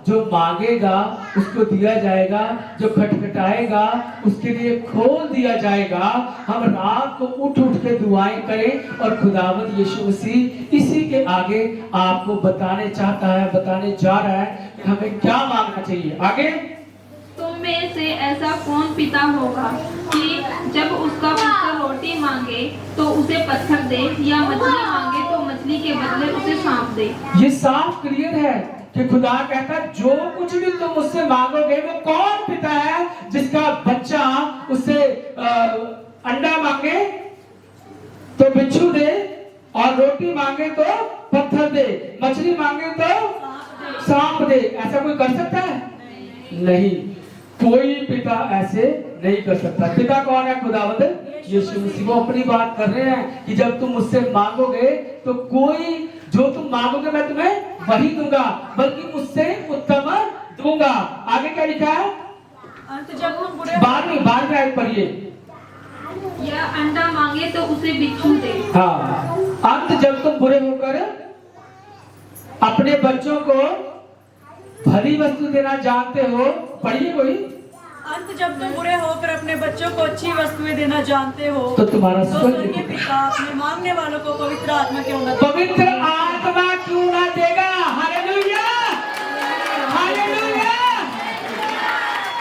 [SPEAKER 1] जो मांगेगा उसको दिया जाएगा, जो खटखटाएगा उसके लिए खोल दिया जाएगा। हम रात को उठ उठ के दुआएं करें और खुदावंद यीशु मसीह इसी के आगे आपको बताने चाहता है, बताने जा रहा है कि हमें क्या मांगना चाहिए। आगे
[SPEAKER 5] तुम में से ऐसा कौन पिता होगा कि जब उसका पुत्र रोटी मांगे तो उसे पत्थर दे, या मछली मांगे तो मछली के बदले उसे सांप दे।
[SPEAKER 1] ये साफ क्लियर है कि खुदा कहता है जो कुछ भी तुम उससे मांगोगे, वो कौन पिता है जिसका बच्चा उससे अंडा मांगे तो बिच्छू दे, और रोटी मांगे तो पत्थर दे, मछली मांगे तो सांप दे। ऐसा कोई कर सकता है? नहीं, कोई पिता ऐसे नहीं कर सकता। पिता कौन है? खुदावंद यीशु मसीह। वो अपनी बात कर रहे हैं कि जब तुम मुझसे मांगोगे तो कोई जो तुम मांगोगे मैं तुम्हें वही दूंगा, बल्कि उससे उत्तम दूंगा। आगे क्या लिखा है?
[SPEAKER 2] जब हम बुरे
[SPEAKER 1] 12वीं आयत पढ़िए।
[SPEAKER 5] या अंडा मांगे तो उसे बिच्छू दे।
[SPEAKER 1] हाँ, अंत जब तुम बुरे होकर अपने बच्चों को भली वस्तु देना जानते हो, पढ़िए कोई।
[SPEAKER 2] अंत जब तुम बुरे होकर अपने बच्चों को अच्छी वस्तुएं देना जानते हो
[SPEAKER 1] तो तुम्हारा
[SPEAKER 2] स्वर्गीय पिता अपने मांगने वालों को पवित्र आत्मा क्यों न
[SPEAKER 1] पवित्र आत्मा क्यों ना देगा? Hallelujah, hallelujah.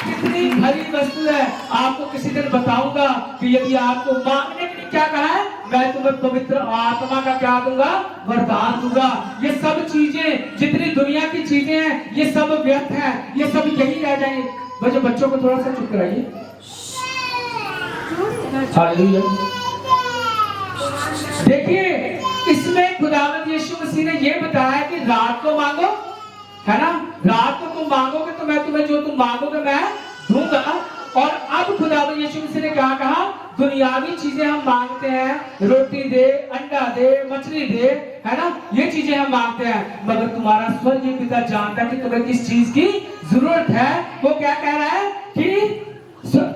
[SPEAKER 1] कितनी भली वस्तु है। आपको किसी दिन बताऊंगा कि यदि आपको मांगने के लिए क्या कहा है, मैं तुम्हें पवित्र आत्मा का क्या दूंगा? वरदान दूंगा। ये सब चीजें, जितनी दुनिया की चीजें हैं, ये सब व्यर्थ हैं, ये सब यही रह जाएंगे। बच्चों बच्चों को थोड़ा सा चुप कराइए। हालेलुया। देखिए, इसमें इसमें खुदावंद यीशु मसीह ने ये बताया कि रात को मांगो, है ना, रात को तुम मांगोगे तो मैं तुम्हें जो तुम मांगोगे मैं दूंगा। और अब खुदावंद यीशु मसीह ने क्या कहा, दुनियावी चीजें हम मांगते हैं, रोटी दे, अंडा दे, मछली दे, है ना, ये चीजें हम मांगते हैं, मगर तुम्हारा स्वर्गीय पिता जानता है कि तुम्हें किस चीज की जरूरत है। वो क्या कह रहा है कि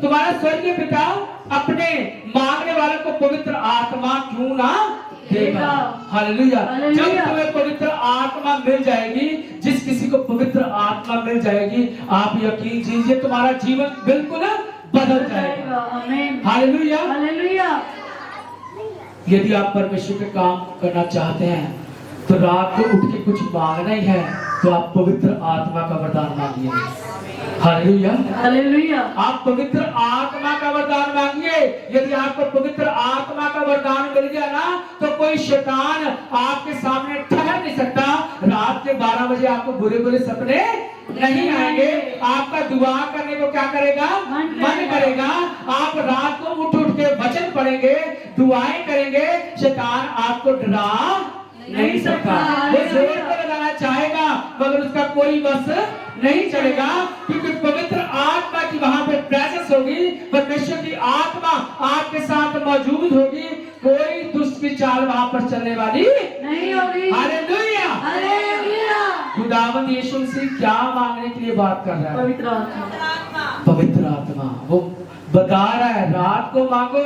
[SPEAKER 1] तुम्हारा स्वर्गीय पिता अपने मांगने वालों को पवित्र आत्मा क्यों ना देगा। हालेलुया। जब तुम्हें पवित्र आत्मा मिल जाएगी, जिस किसी को पवित्र आत्मा मिल जाएगी, आप यकीन कीजिए तुम्हारा जीवन बिल्कुल बदल जाएगा। हालेलुया।
[SPEAKER 2] हालेलुया।
[SPEAKER 1] यदि आप परमेश्वर के काम करना चाहते हैं तो रात को उठ के कुछ मांगना ही है तो आप पवित्र आत्मा का वरदान मांगिए। हालेलुया।
[SPEAKER 2] हालेलुया।
[SPEAKER 1] आप पवित्र आत्मा का वरदान मांगिए। यदि आपको पवित्र आत्मा का वरदान मिल गया ना तो कोई शैतान आपके सामने ठहर नहीं सकता। रात के 12 बजे आपको बुरे बुरे सपने नहीं आएंगे। आपका दुआ करने को क्या करेगा, मन करेगा। आप रात को उठ उठ के वचन पढ़ेंगे, दुआएं करेंगे, शैतान आपको डरा नहीं सकता। वो जोर तो लगाना चाहेगा मगर उसका कोई बस नहीं चलेगा, क्योंकि पवित्र आत्मा की वहां पे प्रेजेंस होगी, परमेश्वर की आत्मा आपके साथ मौजूद होगी। कोई दुष्ट की चाल वहां पर चलने वाली
[SPEAKER 2] नहीं होगी।
[SPEAKER 1] हालेलुया।
[SPEAKER 2] हालेलुया।
[SPEAKER 1] खुदावंद यीशु मसीह क्या मांगने के लिए बात कर रहा है,
[SPEAKER 2] पवित्र आत्मा।
[SPEAKER 1] पवित्र आत्मा। वो बता रहा है रात को मांगो,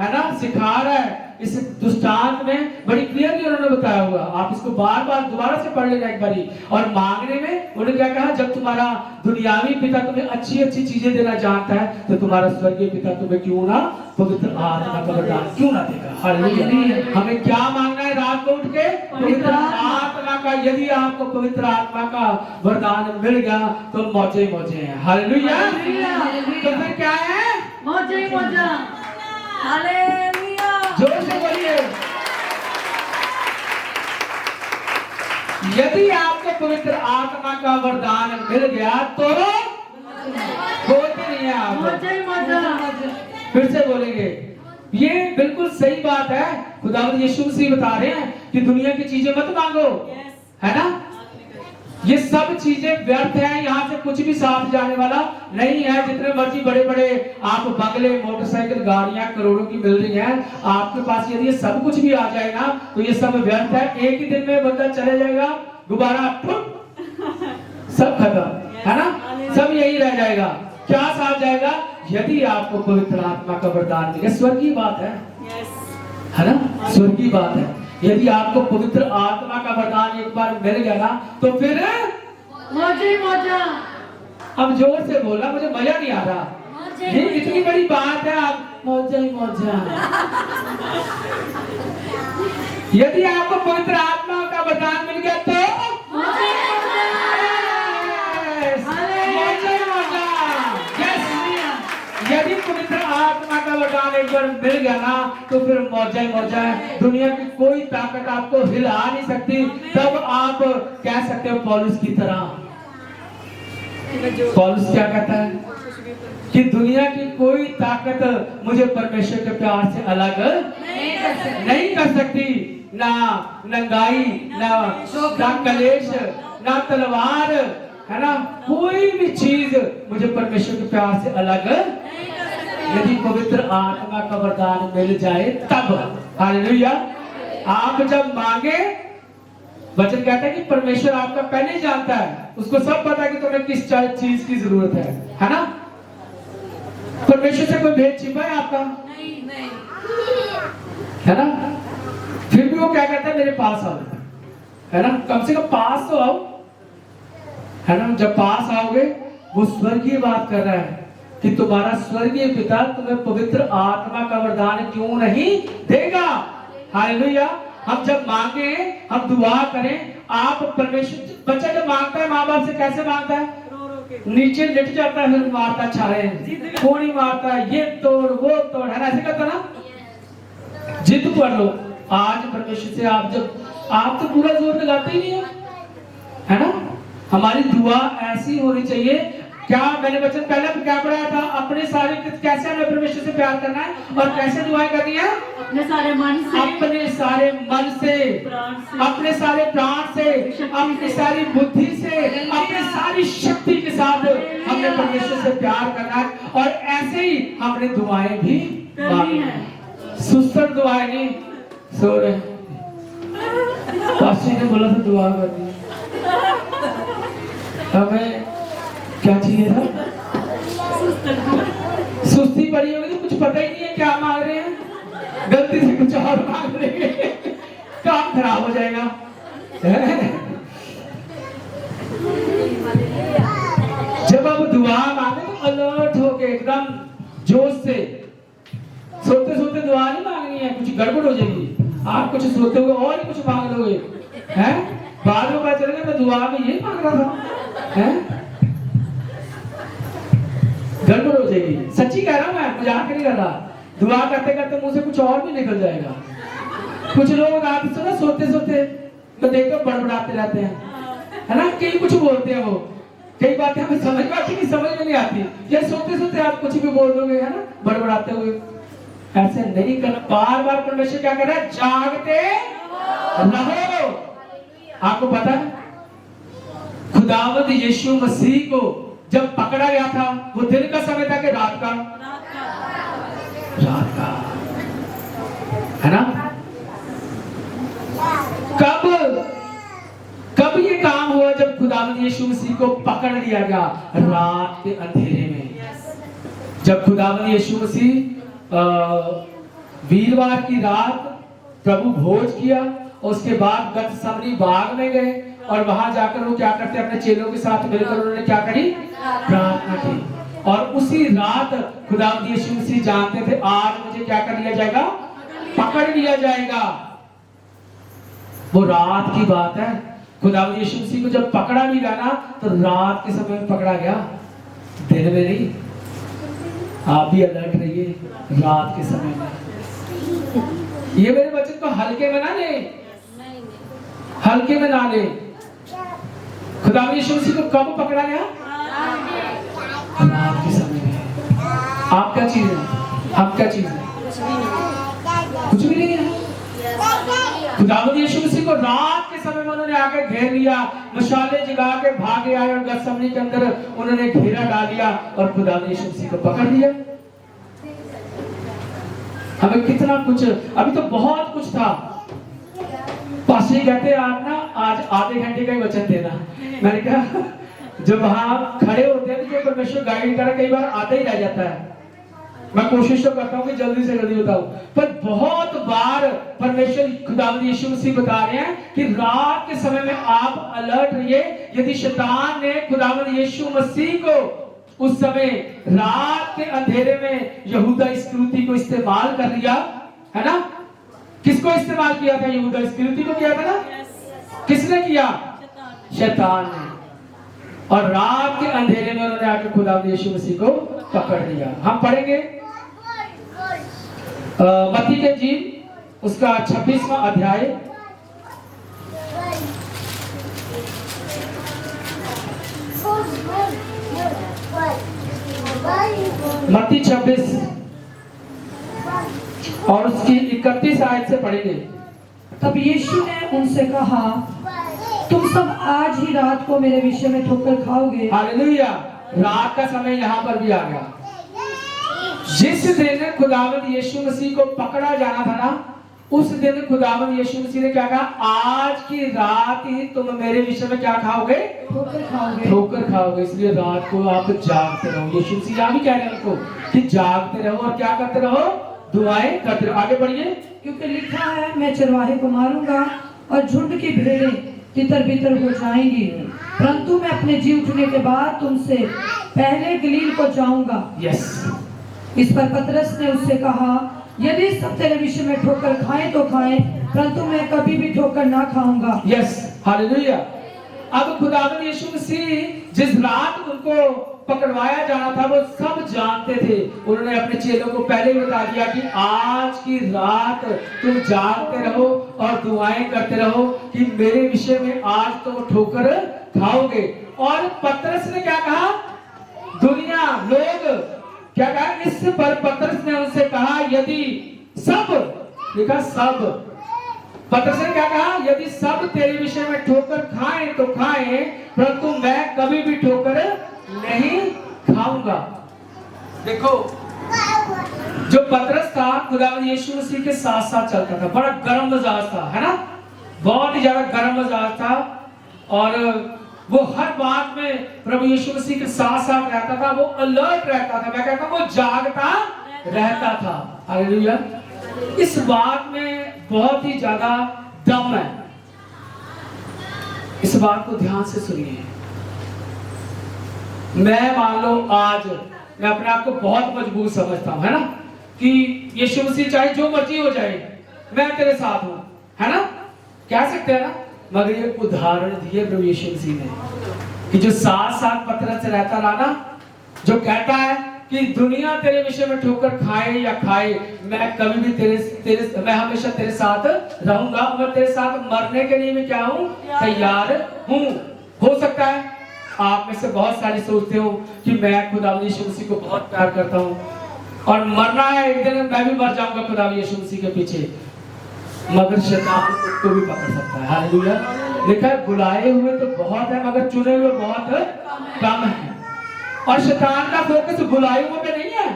[SPEAKER 1] है ना, सिखा रहा है। इस दृष्टांत में बड़ी क्लियरली उन्होंने बताया हुआ, आप इसको बार बार दोबारा से पढ़ लेना एक बारी। और मांगने में उन्होंने क्या कहा, जब तुम्हारा दुनियावी पिता तुम्हें अच्छी अच्छी चीजें देना जानता है तो तुम्हारा स्वर्गीय पिता तुम्हें क्यों ना पवित्र आत्मा का वरदान क्यों ना देगा। हालेलुया। हमें क्या मांगना है रात को उठ के, पवित्र आत्मा का। यदि आपको पवित्र आत्मा का वरदान मिल गया तो मौजे ही मौजे हैं। हालेलुया। तो फिर क्या है,
[SPEAKER 2] मौजे ही मौजा। हालेलुया।
[SPEAKER 1] जोर से बोलिए। यदि आपको पवित्र आत्मा का वरदान मिल गया तो बोलते नहीं है आप,
[SPEAKER 2] मौजे ही मौजा।
[SPEAKER 1] फिर से बोलेंगे। ये बिल्कुल सही बात है। खुदावंद यीशु मसीह बता रहे हैं कि दुनिया की चीजें मत मांगो, है ना, ये सब चीजें व्यर्थ है। यहाँ से कुछ भी साथ जाने वाला नहीं है। जितने मर्जी बड़े बड़े आप बंगले, मोटरसाइकिल, गाड़ियां करोड़ों की मिल रही हैं, आपके पास यदि ये सब कुछ भी आ जाए ना तो ये सब व्यर्थ है। एक ही दिन में बंदा चले जाएगा, दोबारा सब खत्म, है ना, सब यही रह जाएगा। क्या साथ जाएगा, यदि आपको पवित्र आत्मा का वरदान मिले। स्वर्गीय बात है ना, स्वर्गीय बात है। यदि आपको पवित्र आत्मा का वरदान एक बार मिल गया ना तो फिर
[SPEAKER 2] मौजे ही मौजा।
[SPEAKER 1] अब जोर से बोलना, मुझे मजा नहीं आ रहा। ये इतनी बड़ी बात है, आप मौजा ही मौजा। यदि आपको पवित्र आत्मा का वरदान मिल गया तो
[SPEAKER 2] मौजे ही मौजा।
[SPEAKER 1] यदि पवित्र आत्मा का वरदान एक बार मिल गया ना तो फिर मौजा ही मौजा है। दुनिया की कोई ताकत आपको हिला नहीं सकती। तब आप कह सकते हो पौलुस की तरह। पौलुस क्या कहता है कि दुनिया की कोई ताकत मुझे परमेश्वर के प्यार से अलग नहीं कर सकती। ना नंगाई, ना कलेश, ना तलवार, है ना, कोई भी चीज मुझे परमेश्वर के प्यार से अलग। यदि पवित्र आत्मा का वरदान मिल जाए तब। हालेलुया। आप जब मांगे, वचन कहता है कि परमेश्वर आपका पहले ही जानता है, उसको सब पता है कि तुम्हें किस चीज की जरूरत है ना। परमेश्वर से कोई भेद छिपा है आपका? नहीं, है ना। फिर भी वो क्या कहता है, मेरे पास आओ, है ना, कम से कम पास तो आओ, है ना। जब पास आओगे, वो स्वर्गीय बात कर रहा है कि तुम्हारा स्वर्गीय पिता तुम्हें पवित्र आत्मा का वरदान क्यों नहीं देगा। हालेलुया। हम जब मांगे, हम दुआ करें, आप परमेश्वर, बच्चा जब मांगता है माँ बाप से कैसे मांगता है, नीचे लेट जाता है, फिर मारता छाले, कोड़ी मारता है, ये तोड़ वो तोड़, है ना, ऐसे करता ना। जिद कर लो आज परमेश्वर से। आप जब आप तो पूरा जोर लगाते ही नहीं है ना। हमारी दुआ ऐसी होनी चाहिए, क्या मैंने वचन पहले क्या पढ़ाया था? अपने सारे कैसे हमें परमेश्वर से प्यार करना है और कैसे दुआएं करनी है?
[SPEAKER 2] अपने सारे मन से,
[SPEAKER 1] अपने सारे मन से, अपने सारे प्राण से, अपनी सारी बुद्धि से, अपनी सारी शक्ति के साथ हमने परमेश्वर से प्यार करना है। और ऐसे ही हमने दुआएं भी
[SPEAKER 2] करनी है।
[SPEAKER 1] सुस्तर दुआएं नहीं। सो रहे पास्टर ने बोला था दुआ करनी, हमें क्या चाहिए था? सुस्ती पड़ी होगी तो कुछ पता ही नहीं है क्या मांग रहे हैं, गलती से कुछ और मांग रहे हैं, काम खराब हो जाएगा। जब आप दुआ मांगे तो अलर्ट होके एकदम जोश से, सोते सोते दुआ नहीं मांगनी है, कुछ गड़बड़ हो जाएगी। आप कुछ सोते हुए और कुछ मांग लोगे, हैं? बाद में पता चलेगा मैं दुआ में यही मांग रहा था, हैं? गड़बड़ हो जाएगी। सच्ची कह रहा हूं मैं, मजाक नहीं कर रहा। दुआ करते करते मुंह से कुछ और भी निकल जाएगा। कुछ लोग आप सुना सोते सोते तो देखो बड़बड़ाते रहते हैं, है ना? कई कुछ बोलते हैं, वो कई बातें हमें समझ में आती नहीं, समझ में नहीं आती। ये सोते सोते आप कुछ भी बोल दोगे, है ना, बड़बड़ाते हुए। ऐसे नहीं करना। बार बार परमेश्वर क्या कर रहा है? जागते रहो। आपको पता है खुदावंद यीशु मसीह को जब पकड़ा गया था, वो दिन का समय था कि रात का? रात का, है ना? कब ये काम हुआ? जब खुदावंद यीशु मसीह को पकड़ लिया गया रात के अंधेरे में। जब खुदावंद यीशु मसीह वीरवार की रात प्रभु भोज किया, और उसके बाद गतसमनी बाग में गए, और वहां जाकर वो क्या करते? अपने चेलों के साथ मिलकर उन्होंने क्या करी? प्रार्थना की। और उसी रात खुदावंद यीशु मसीह जानते थे आज मुझे क्या कर लिया जाएगा? पकड़ लिया जाएगा। वो रात की बात है। खुदावंद यीशु मसीह को जब पकड़ा भी गया ना, तो रात के समय में पकड़ा गया, दिन में नहीं। आप भी अलर्ट रहिए रात के समय में। ये मेरे बच्चे को हल्के में ना ले, हल्के में ना ले। खुदावंद यीशु मसीह को कब पकड़ा गया? रात के समय में। आप क्या चीज है? हम क्या चीज है? कुछ भी नहीं है। खुदावंद यीशु मसीह को रात के समय में उन्होंने आकर घेर लिया, मशाले जगा के भागे आए, और गतसमनी के अंदर उन्होंने घेरा डाल दिया और खुदावंद यीशु मसीह को पकड़ लिया। हमें कितना कुछ, अभी तो बहुत कुछ था। पास्टर कहते आप ना आज आधे घंटे का ही वचन देना। मैंने कहा जब वहां खड़े होते हैं तो परमेश्वर गाइड कर कई बार आता ही रह जाता है। मैं कोशिश तो करता हूँ कि जल्दी से जल्दी बताऊं, पर बहुत बार परमेश्वर खुदावंद यीशु मसीह बता रहे हैं कि रात के समय में आप अलर्ट रहिए। यदि शैतान ने खुदावंद यीशु मसीह को उस समय रात के अंधेरे में यहूदा इस्करियोती को इस्तेमाल कर लिया, है ना? किसको इस्तेमाल किया था? यहूदा इस्करियोती को किया था ना? किसने किया? शैतान ने। और रात के अंधेरे में उन्होंने आके खुदावंद यीशु मसीह को पकड़ लिया। हम पढ़ेंगे मत्ती के इंजील उसका 26वां अध्याय, मत्ती 26 और उसकी 31 आयत से पढ़ेंगे।
[SPEAKER 4] तब यीशु ने उनसे कहा, तुम सब आज ही रात को मेरे विषय में ठोकर खाओगे।
[SPEAKER 1] हालेलुया। रात का समय यहाँ पर भी आ गया। जिस दिन खुदावंद यीशु मसीह को पकड़ा जाना था ना, उस दिन खुदावंद यीशु मसीह ने क्या कहा? आज की रात ही तुम मेरे विषय में क्या खाओगे?
[SPEAKER 4] ठोकर खाओगे।
[SPEAKER 1] ठोकर खाओगे। इसलिए रात को आप जागते रहो। यीशु मसीह यहाँ भी कह रहे हैं उनको कि जागते रहो और क्या करते रहो? दुआएं करते रहो। आगे बढ़िए।
[SPEAKER 4] क्योंकि लिखा है, मैं चरवाहे को मारूंगा और झुंड की भेड़ें तितर बितर हो जाएंगी, परंतु मैं अपने जी उठने के बाद तुमसे पहले गलील को जाऊंगा।
[SPEAKER 1] यस।
[SPEAKER 4] इस पर पतरस ने उससे कहा, यदि सब तेरे विषय में ठोकर खाएं तो खाएं, परंतु मैं कभी भी ठोकर ना खाऊंगा।
[SPEAKER 1] Yes, hallelujah. अब खुदावंद यीशु मसीह जिस रात उनको पकड़वाया जाना था वो सब जानते थे। उन्होंने अपने चेलों को पहले ही बता दिया कि आज की रात तुम जागते रहो और दुआएं करते रहो कि मेरे विषय में आज तुम ठोकर खाओगे। और पतरस ने क्या कहा? दुनिया लोग क्या कहा, इस पर पतरस ने उनसे कहा यदि सब, लिखा सब, पतरस ने क्या कहा, यदि सब तेरे विषय में ठोकर खाएं तो खाएं, परंतु मैं कभी भी ठोकर नहीं खाऊंगा। देखो जो पतरस था खुदावंद यीशु मसीह के साथ साथ चलता था, बड़ा गर्म मिजाज था, है ना, बहुत ही ज्यादा गर्म मिजाज था, और वो हर बात में प्रभु यीशु मसीह के साथ साथ रहता था, वो अलर्ट रहता था, मैं कहता हूं वो जागता रहता था। हालेलुया। इस बात में बहुत ही ज्यादा दम है, इस बात को ध्यान से सुनिए। मैं मान लो आज मैं अपने आप को बहुत मजबूर समझता हूं, है ना, कि यीशु मसीह चाहे जो मर्जी हो जाए मैं तेरे साथ हूं, है ना, कह सकते हैं ना, मगर ये उदाहरण दिए प्रभु यीशु मसीह ने कि जो साथ साथ पतरस से रहता रहा ना, जो कहता है कि दुनिया तेरे विषय में ठोकर खाए या खाए, मैं कभी भी मैं हमेशा तेरे साथ रहूंगा, मैं तेरे साथ मरने के लिए मैं क्या हूं, तैयार हूं। हो सकता है आप में से बहुत सारे सोचते हो कि मैं खुदावंद यीशु मसीह को बहुत प्यार करता हूं और मरना है, एक दिन मैं भी मर जाऊंगा खुदावंद यीशु मसीह के पीछे, मगर शैतान उसको भी पकड़ सकता है। हालेलुया। लिखा है बुलाए हुए तो बहुत है मगर चुने हुए बहुत कम है, और शैतान का फोकस बुलाए हुए पे नहीं है,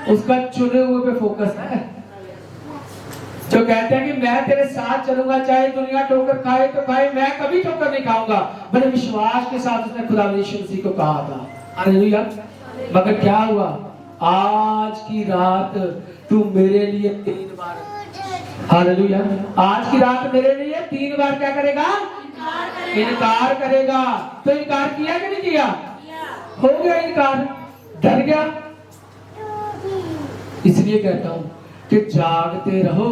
[SPEAKER 1] उसका चुने हुए पे फोकस है। जो कहते हैं कि मैं तेरे साथ चलूंगा चाहे दुनिया ठोकर खाए तो खाए, मैं कभी ठोकर नहीं खाऊंगा, बड़े विश्वास के साथ उसने खुदावंद यीशु मसीह को कहा था। हालेलुया। मगर क्या हुआ, आज की रात तू मेरे लिए 3 बार, हालेलुया, आज की रात मेरे लिए 3 बार क्या करेगा, इनकार करेगा। तो इनकार किया कि नहीं किया, हो गया इनकार, डर गया। इसलिए कहता हूं कि जागते रहो।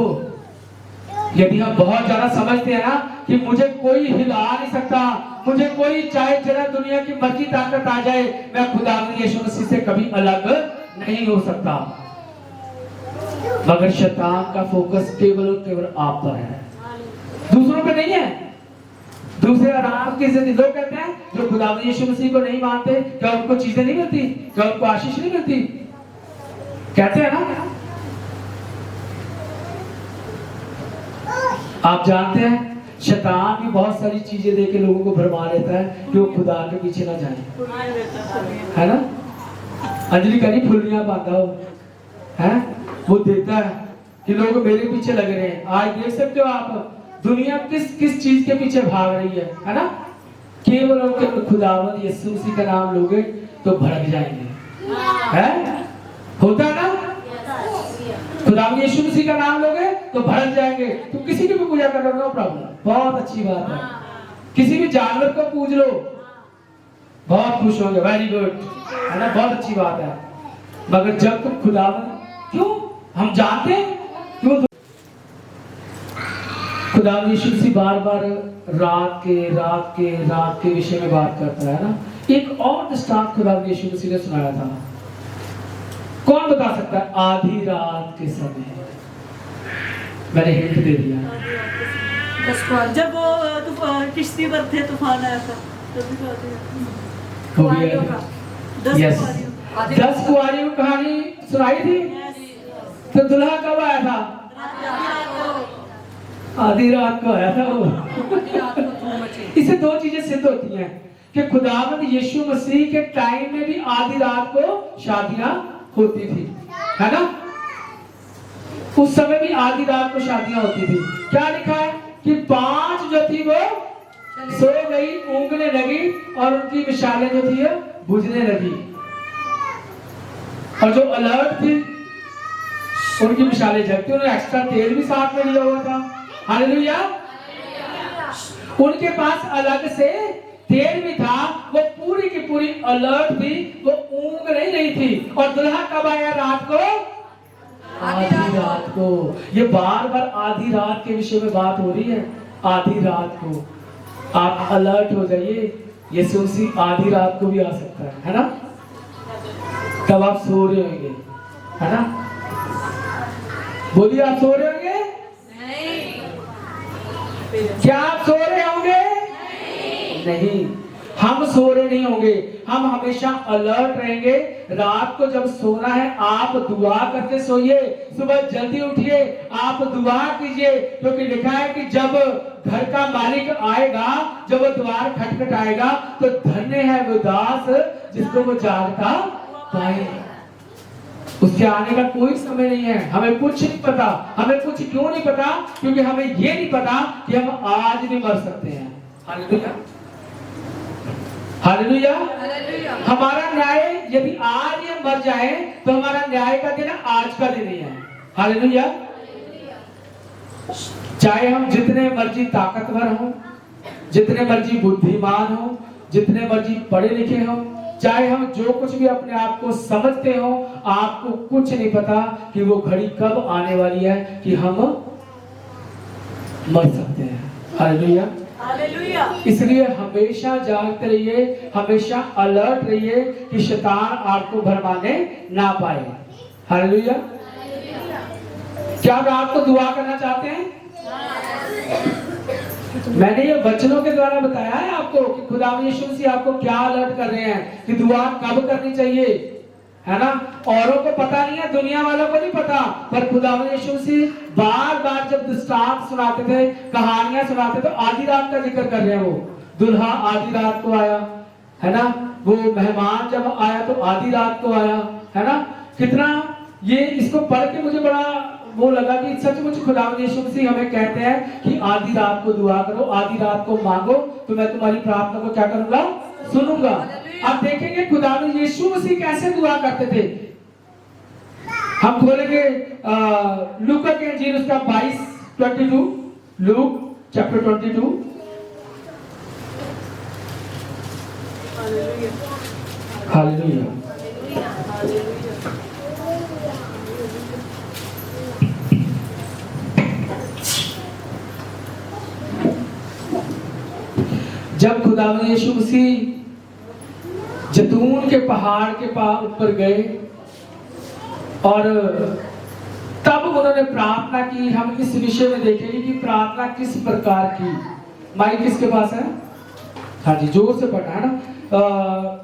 [SPEAKER 1] यदि हम बहुत ज्यादा समझते हैं ना कि मुझे कोई हिला नहीं सकता, मुझे कोई चाहे जरा दुनिया की मर्जी ताकत आ जाए, मैं खुदावंद यीशु मसीह से कभी अलग नहीं हो सकता, मगर शैतान का फोकस केवल और केवल आप पर है, दूसरों पे नहीं है। दूसरे आराम की जिंदगी, लोग कहते हैं जो खुदावंद यीशु मसीह को नहीं मानते, क्या उनको चीजें नहीं मिलती, क्या उनको आशीष नहीं मिलती, कहते हैं ना। आप जानते हैं शैतान भी बहुत सारी चीजें देके लोगों को भरमा लेता है कि वो खुदा के पीछे ना जाए, है ना। अंजलि करी फुलियां बांधा हो, है, वो देता है कि लोग मेरे पीछे लग रहे हैं। आज देख सकते हो आप दुनिया किस किस चीज के पीछे भाग रही है ना, केवल और केवल खुदावंद यीशु मसीह का नाम लोगे तो भड़क जाएंगे, है, होता है ना। खुदावंद यीशु मसीह का नाम लोगे तो भड़क जाएंगे। तुम किसी की भी पूजा कर लो, नो प्रॉब्लम, बहुत अच्छी बात है। किसी भी जानवर को पूज लो, बहुत खुश होंगे, वेरी गुड, है ना, बहुत अच्छी बात है। मगर जब तुम खुदावंद, क्यों हम जानते हैं क्यों खुदावंद यीशु मसीह बार बार रात के विषय में बात करता है ना। एक और दृष्टांत खुदावंद यीशु मसीह ने सुनाया था, कौन बता सकता है, आधी रात के समय, मैंने हिंट दे दिया।
[SPEAKER 2] जब वो किश्ती पर थे, तूफान आया था,
[SPEAKER 1] यस, 10 कुंवारियों की कहानी सुनाई थी। तो दुल्हा कब आया था, आधी रात को आया था वो। इससे 2 चीजें सिद्ध होती हैं कि खुदावंद यीशु मसीह के टाइम में भी आधी रात को शादियां होती थी, है ना। उस समय भी आधी रात को शादियां होती थी। क्या लिखा है कि 5 जो थी वो सो गई, ऊँघने लगी, और उनकी मिसालें जो थी बुझने लगी, और जो अलर्ट थी उनकी मिसालें जगती। उन्होंने एक्स्ट्रा तेल भी साथ में लिया हुआ था। हालेलुया। उनके पास अलग से तेल भी था, वो पूरी की पूरी अलर्ट थी, वो ऊँघ नहीं रही थी। और दुल्हा कब आया, रात को, आधी रात को। ये बार बार आधी रात के विषय में बात हो रही है, आधी रात को। आप अलर्ट हो जाइए, यीशु मसीह आधी रात को भी आ सकता है ना। तब आप सो रहे होंगे, है ना, बोलिए, आप सो रहे होंगे, क्या आप सो रहे होंगे, नहीं। हम सो रहे नहीं होंगे, हम हमेशा अलर्ट रहेंगे। रात को जब सोना है आप दुआ करके सोइए, सुबह जल्दी उठिए, आप दुआ कीजिए, क्योंकि लिखा है कि जब घर का मालिक आएगा, जब वो द्वार खटखटाएगा, तो धन्य है वो दास जिसको वो जागता पाए। उसके आने का कोई समय नहीं है। हमें कुछ नहीं पता। हमें कुछ क्यों नहीं पता? क्योंकि हमें ये नहीं पता कि हम आज भी मर सकते हैं। Hallelujah, hallelujah. हमारा न्याय यदि आज ये मर जाए तो हमारा न्याय का दिन आज का दिन ही है। हालेलुया। चाहे हम जितने मर्जी ताकतवर हो, जितने मर्जी बुद्धिमान हो, जितने मर्जी पढ़े लिखे हो, चाहे हम जो कुछ भी अपने आप को समझते हो, आपको कुछ नहीं पता कि वो घड़ी कब आने वाली है कि हम मर सकते हैं। Hallelujah, hallelujah. इसलिए हमेशा जागते रहिए, हमेशा अलर्ट रहिए कि शैतान आपको भरमाने ना पाए। हालेलुया। क्या आप रात को दुआ करना चाहते हैं? मैंने ये वचनों के द्वारा बताया है आपको कि खुदा यीशु मसीह आपको क्या अलर्ट कर रहे हैं कि दुआ कब करनी चाहिए, है ना। औरों को पता नहीं है, दुनिया वालों को नहीं पता, पर खुदा यीशु मसीह बार बार जब दृष्टांत सुनाते थे, कहानियां सुनाते, तो आधी रात का जिक्र कर रहे हैं। वो दुल्हा आधी रात को आया, है ना। वो मेहमान जब आया तो आधी रात को आया, है ना। कितना ये इसको पढ़ के मुझे बड़ा वो लगा कि सचमुच खुदा यीशु मसीह हमें कहते हैं कि आधी रात को दुआ करो, आधी रात को मांगो, तो मैं तुम्हारी प्रार्थना को क्या करूंगा? सुनूंगा। अब देखेंगे खुदा यीशु मसीह कैसे दुआ करते थे। हम खोलेंगे लूका के इंजील उसका 22, लूक चैप्टर 22। हालेलुया। जब खुदा यीशु मसीह जैतून के पहाड़ के ऊपर गए और तब उन्होंने प्रार्थना की। हम इस विषय में देखेंगे कि प्रार्थना किस प्रकार की। माइक किसके पास है? हाँ जी, जोर से पढ़ना है ना।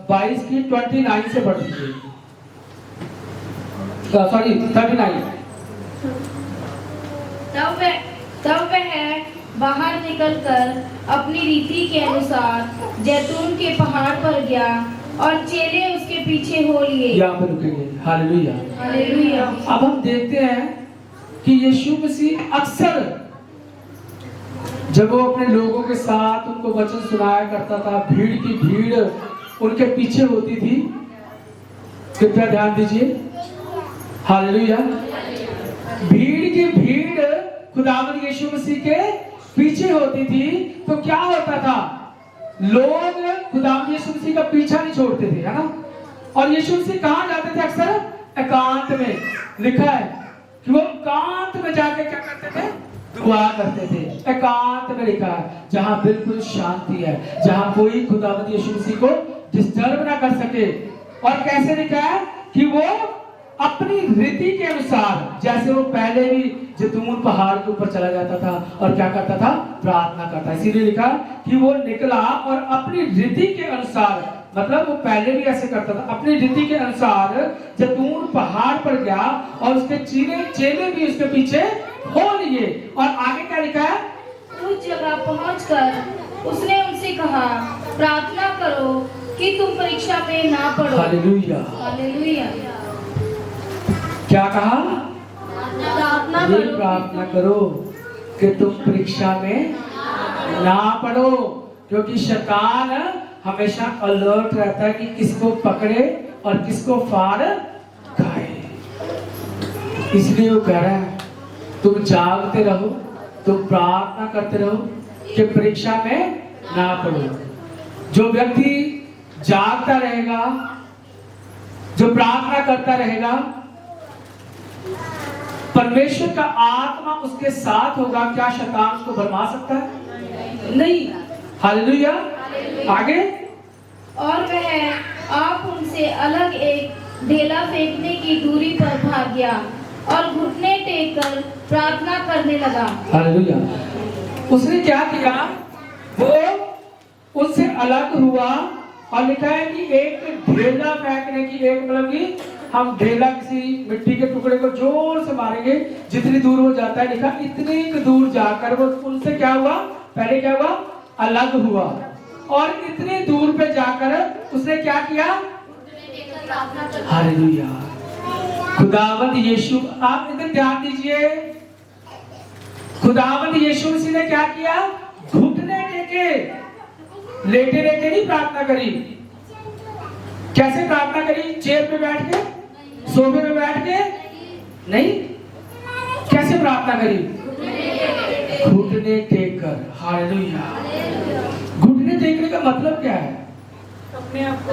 [SPEAKER 1] 22 की 29 से पढ़ दीजिए, सॉरी 39।
[SPEAKER 6] तब वह बाहर निकलकर अपनी रीति के अनुसार जैतून के पहाड़ पर गया और चेले उसके पीछे हो लिए।
[SPEAKER 1] यहाँ पे रुकेंगे। Hallelujah,
[SPEAKER 6] hallelujah.
[SPEAKER 1] अब हम देखते हैं कि यीशु मसीह अक्सर जब वो अपने लोगों के साथ उनको वचन सुनाया करता था, भीड़ की भीड़ उनके पीछे होती थी। कृपया ध्यान दीजिए। हालेलुया। भीड़ की भीड़ खुदावंद यीशु मसीह के पीछे होती थी, तो क्या होता था? लोग खुदावंद यीशु मसीह का पीछा नहीं छोड़ते थे, है ना। और यीशु मसीह कहां जाते थे? अक्सर एकांत में। लिखा है कि वो एकांत में जाके क्या करते थे? दुआ करते थे। एकांत में लिखा है, जहां बिल्कुल शांति है, जहां कोई खुदावंद यीशु मसीह को डिस्टर्ब ना कर सके। और कैसे लिखा है कि वो अपनी रीति के अनुसार, जैसे वो पहले भी जैतून पहाड़ के ऊपर चला जाता था और क्या करता था? प्रार्थना करता। इसीलिए लिखा कि वो निकला और अपनी रीति के अनुसार, मतलब वो पहले भी ऐसे करता था, अपनी रीति के अनुसार जैतून पहाड़ पर गया और उसके चेले भी उसके पीछे हो लिए। और आगे क्या लिखा है?
[SPEAKER 6] उस जगह पहुंचकर उसने उनसे कहा, प्रार्थना करो कि तुम परीक्षा में ना पड़ो।
[SPEAKER 1] Hallelujah,
[SPEAKER 6] hallelujah.
[SPEAKER 1] क्या कहा?
[SPEAKER 6] प्रार्थना
[SPEAKER 1] करो कि तुम परीक्षा में ना पड़ो, क्योंकि शैतान हमेशा अलर्ट रहता है कि किसको पकड़े और किसको फाड़ खाए। इसलिए वो कह रहा है तुम जागते रहो, तुम प्रार्थना करते रहो कि परीक्षा में ना पड़ो। जो व्यक्ति जागता रहेगा, जो प्रार्थना करता रहेगा, परमेश्वर का आत्मा उसके साथ होगा। क्या शैतान उसको भरमा सकता है? नहीं। हालेलुया। आगे,
[SPEAKER 6] और वह आप उनसे अलग एक ढेला फेंकने की दूरी पर भाग गया और घुटने टेक कर प्रार्थना करने लगा।
[SPEAKER 1] हालेलुया। उसने क्या किया? वो उनसे अलग हुआ और लिखा है कि एक ढेला फेंकने की, एक मतलब कि हम ढेला किसी मिट्टी के टुकड़े को जोर से मारेंगे, जितनी दूर वो जाता है, लिखा इतनी दूर जाकर वो उनसे क्या हुआ, पहले क्या हुआ, अलग हुआ, और इतनी दूर पे जाकर उसने क्या किया, हालेलुया। खुदावंद यीशु, आप इधर ध्यान दीजिए, खुदावंद यीशु मसीह ने क्या किया, घुटने टेके, लेटे लेटे नहीं प्रार्थना करी। कैसे प्रार्थना करी, चेयर पे बैठ के, सोफे पे बैठ के नहीं, कैसे प्रार्थना करी, घुटने टेक कर। हालेलुया। घुटने टेकने का मतलब क्या है,
[SPEAKER 2] अपने आप को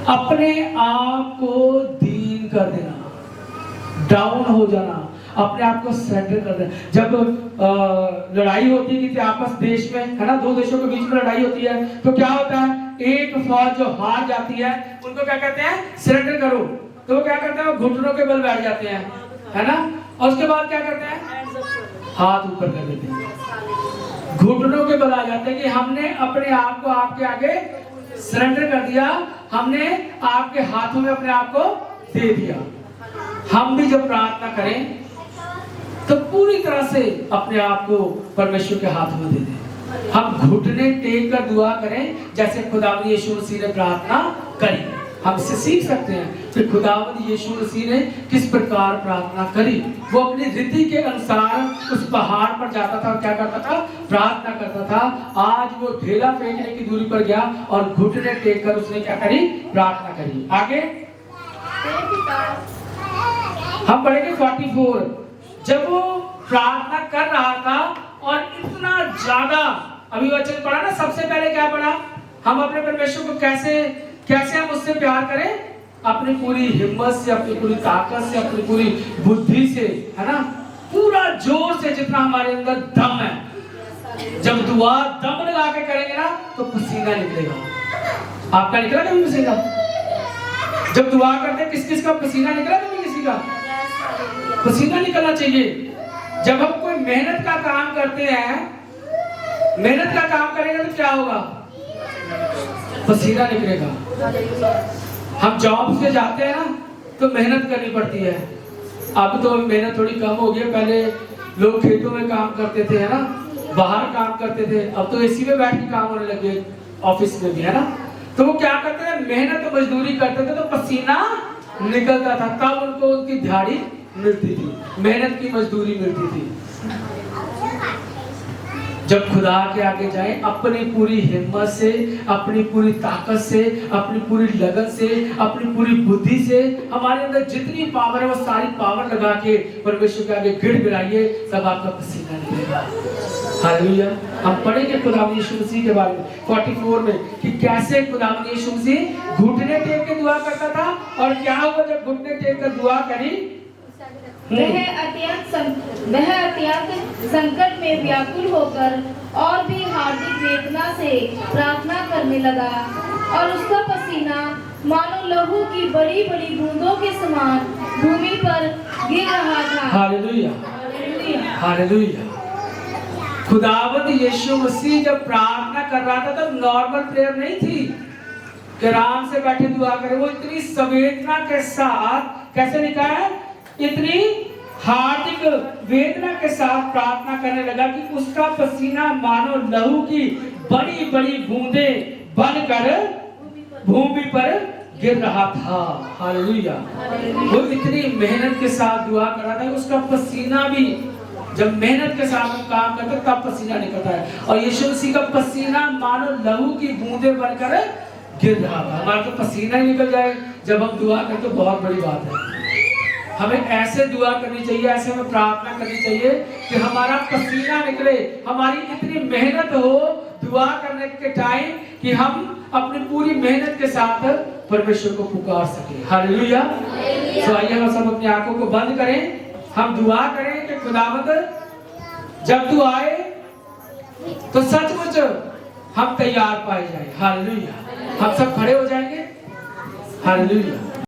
[SPEAKER 1] अपने आप को दीन कर देना, डाउन हो जाना, अपने आप को सरेंडर कर देना। जब लड़ाई होती है कि आपस देश में, है ना, दो देशों के बीच में लड़ाई होती है, तो क्या होता है, एक फौज जो हार जाती है उनको क्या कहते हैं, सरेंडर करो, तो वो क्या करते हैं, वो घुटनों के बल बैठ जाते हैं, है ना, और उसके बाद क्या करते हैं, हाथ ऊपर कर देते हैं, घुटनों के बल आ जाते हैं कि हमने अपने आप को आपके आगे सरेंडर कर दिया, हमने आपके हाथों में अपने आप को दे दिया। हम भी जब प्रार्थना करें तो पूरी तरह से अपने आप को परमेश्वर के हाथ में दे दें। हम घुटने टेक कर दुआ करें जैसे खुदावंद यीशु मसीह ने प्रार्थना करी। हम इससे सीख सकते हैं कि खुदावंद यीशु मसीह ने किस प्रकार प्रार्थना करी। वो अपनी रीति के अनुसार उस पहाड़ पर जाता था और क्या करता था, प्रार्थना करता था। आज वो ढेला फेंकने की दूरी पर गया और घुटने टेक कर उसने क्या करी, प्रार्थना करी। आगे हम पढ़ेंगे 44। जब वो प्रार्थना कर रहा था और इतना ज्यादा, अभी वचन पढ़ा ना, सबसे पहले क्या पढ़ा, हम अपने परमेश्वर को कैसे हम उससे प्यार करें, अपनी पूरी हिम्मत से, अपनी पूरी ताकत से, अपनी पूरी बुद्धि से, है ना, पूरा जोर से, जितना हमारे अंदर दम है। जब दुआ दम लगा के करेंगे ना तो पसीना निकलेगा। आपका निकला कभी पसीना? जब दुआ करते हैं किस किस का पसीना निकला? कभी किसी का पसीना निकलना चाहिए। जब हम कोई मेहनत का काम करते हैं, मेहनत का काम करेंगे तो क्या होगा, पसीना निकलेगा। हम जॉब से जाते हैं ना तो मेहनत करनी पड़ती है। अब तो मेहनत थोड़ी कम हो गई है, पहले लोग खेतों में काम करते थे, है ना, बाहर काम करते थे, अब तो एसी में बैठ के काम होने लगे, ऑफिस में भी, है ना। तो वो क्या करते थे, मेहनत मजदूरी करते थे तो पसीना निकलता था, तब उनको उनकी दिहाड़ी मिलती थी, मेहनत की मजदूरी मिलती थी। जब खुदा के आगे जाए अपनी पूरी हिम्मत से, अपनी पूरी ताकत से, अपनी पूरी लगन से, अपनी पूरी बुद्धि से, हमारे अंदर जितनी पावर है वो सारी पावर लगा के परमेश्वर के आगे गिड़गिड़ाइए, तब आपका पसीना निकलेगा। हालेलुया। हम पढ़ेंगे खुदावंद यीशु मसीह के बारे में 44 में कि कैसे खुदावंद यीशु मसीह घुटने टेक के दुआ करता था और क्या हुआ जब घुटने टेक कर दुआ करी।
[SPEAKER 6] वह अत्यंत संकट में व्याकुल होकर और भी हार्दिक वेदना से प्रार्थना करने लगा और उसका पसीना मानो लहू की बड़ी बड़ी बूंदों के समान भूमि पर गिर रहा था।
[SPEAKER 1] Hallelujah, hallelujah. खुदावंद यीशु मसीह जब प्रार्थना कर रहा था तो नॉर्मल प्रेयर नहीं थी कि आराम से बैठे दुआ करे। वो इतनी संवेदना के साथ, कैसे लिखा है, इतनी हार्दिक वेदना के साथ प्रार्थना करने लगा कि उसका पसीना मानो लहू की बड़ी बड़ी बूंदें बनकर भूमि पर गिर रहा था। हालेलुया। वो इतनी मेहनत के साथ दुआ कर रहा था, उसका पसीना भी, जब मेहनत के साथ हम काम करते तब पसीना निकलता है, और यीशु मसीह का पसीना मानो लहू की बूंदें बनकर गिर रहा था। हमारा तो पसीना ही निकल जाए जब हम दुआ करते, तो बहुत बड़ी बात है। हमें ऐसे दुआ करनी चाहिए, ऐसे हमें प्रार्थना करनी चाहिए कि हमारा पसीना निकले, हमारी इतनी मेहनत हो दुआ करने के टाइम कि हम अपनी पूरी मेहनत के साथ परमेश्वर को पुकार सके। हालेलुया। तो आइए हम सब अपनी आंखों को बंद करें, हम दुआ करें कि खुदावंद जब तू आए तो सचमुच हम तैयार पाए जाए। हालेलुया। हम सब खड़े हो जाएंगे। हालेलुया।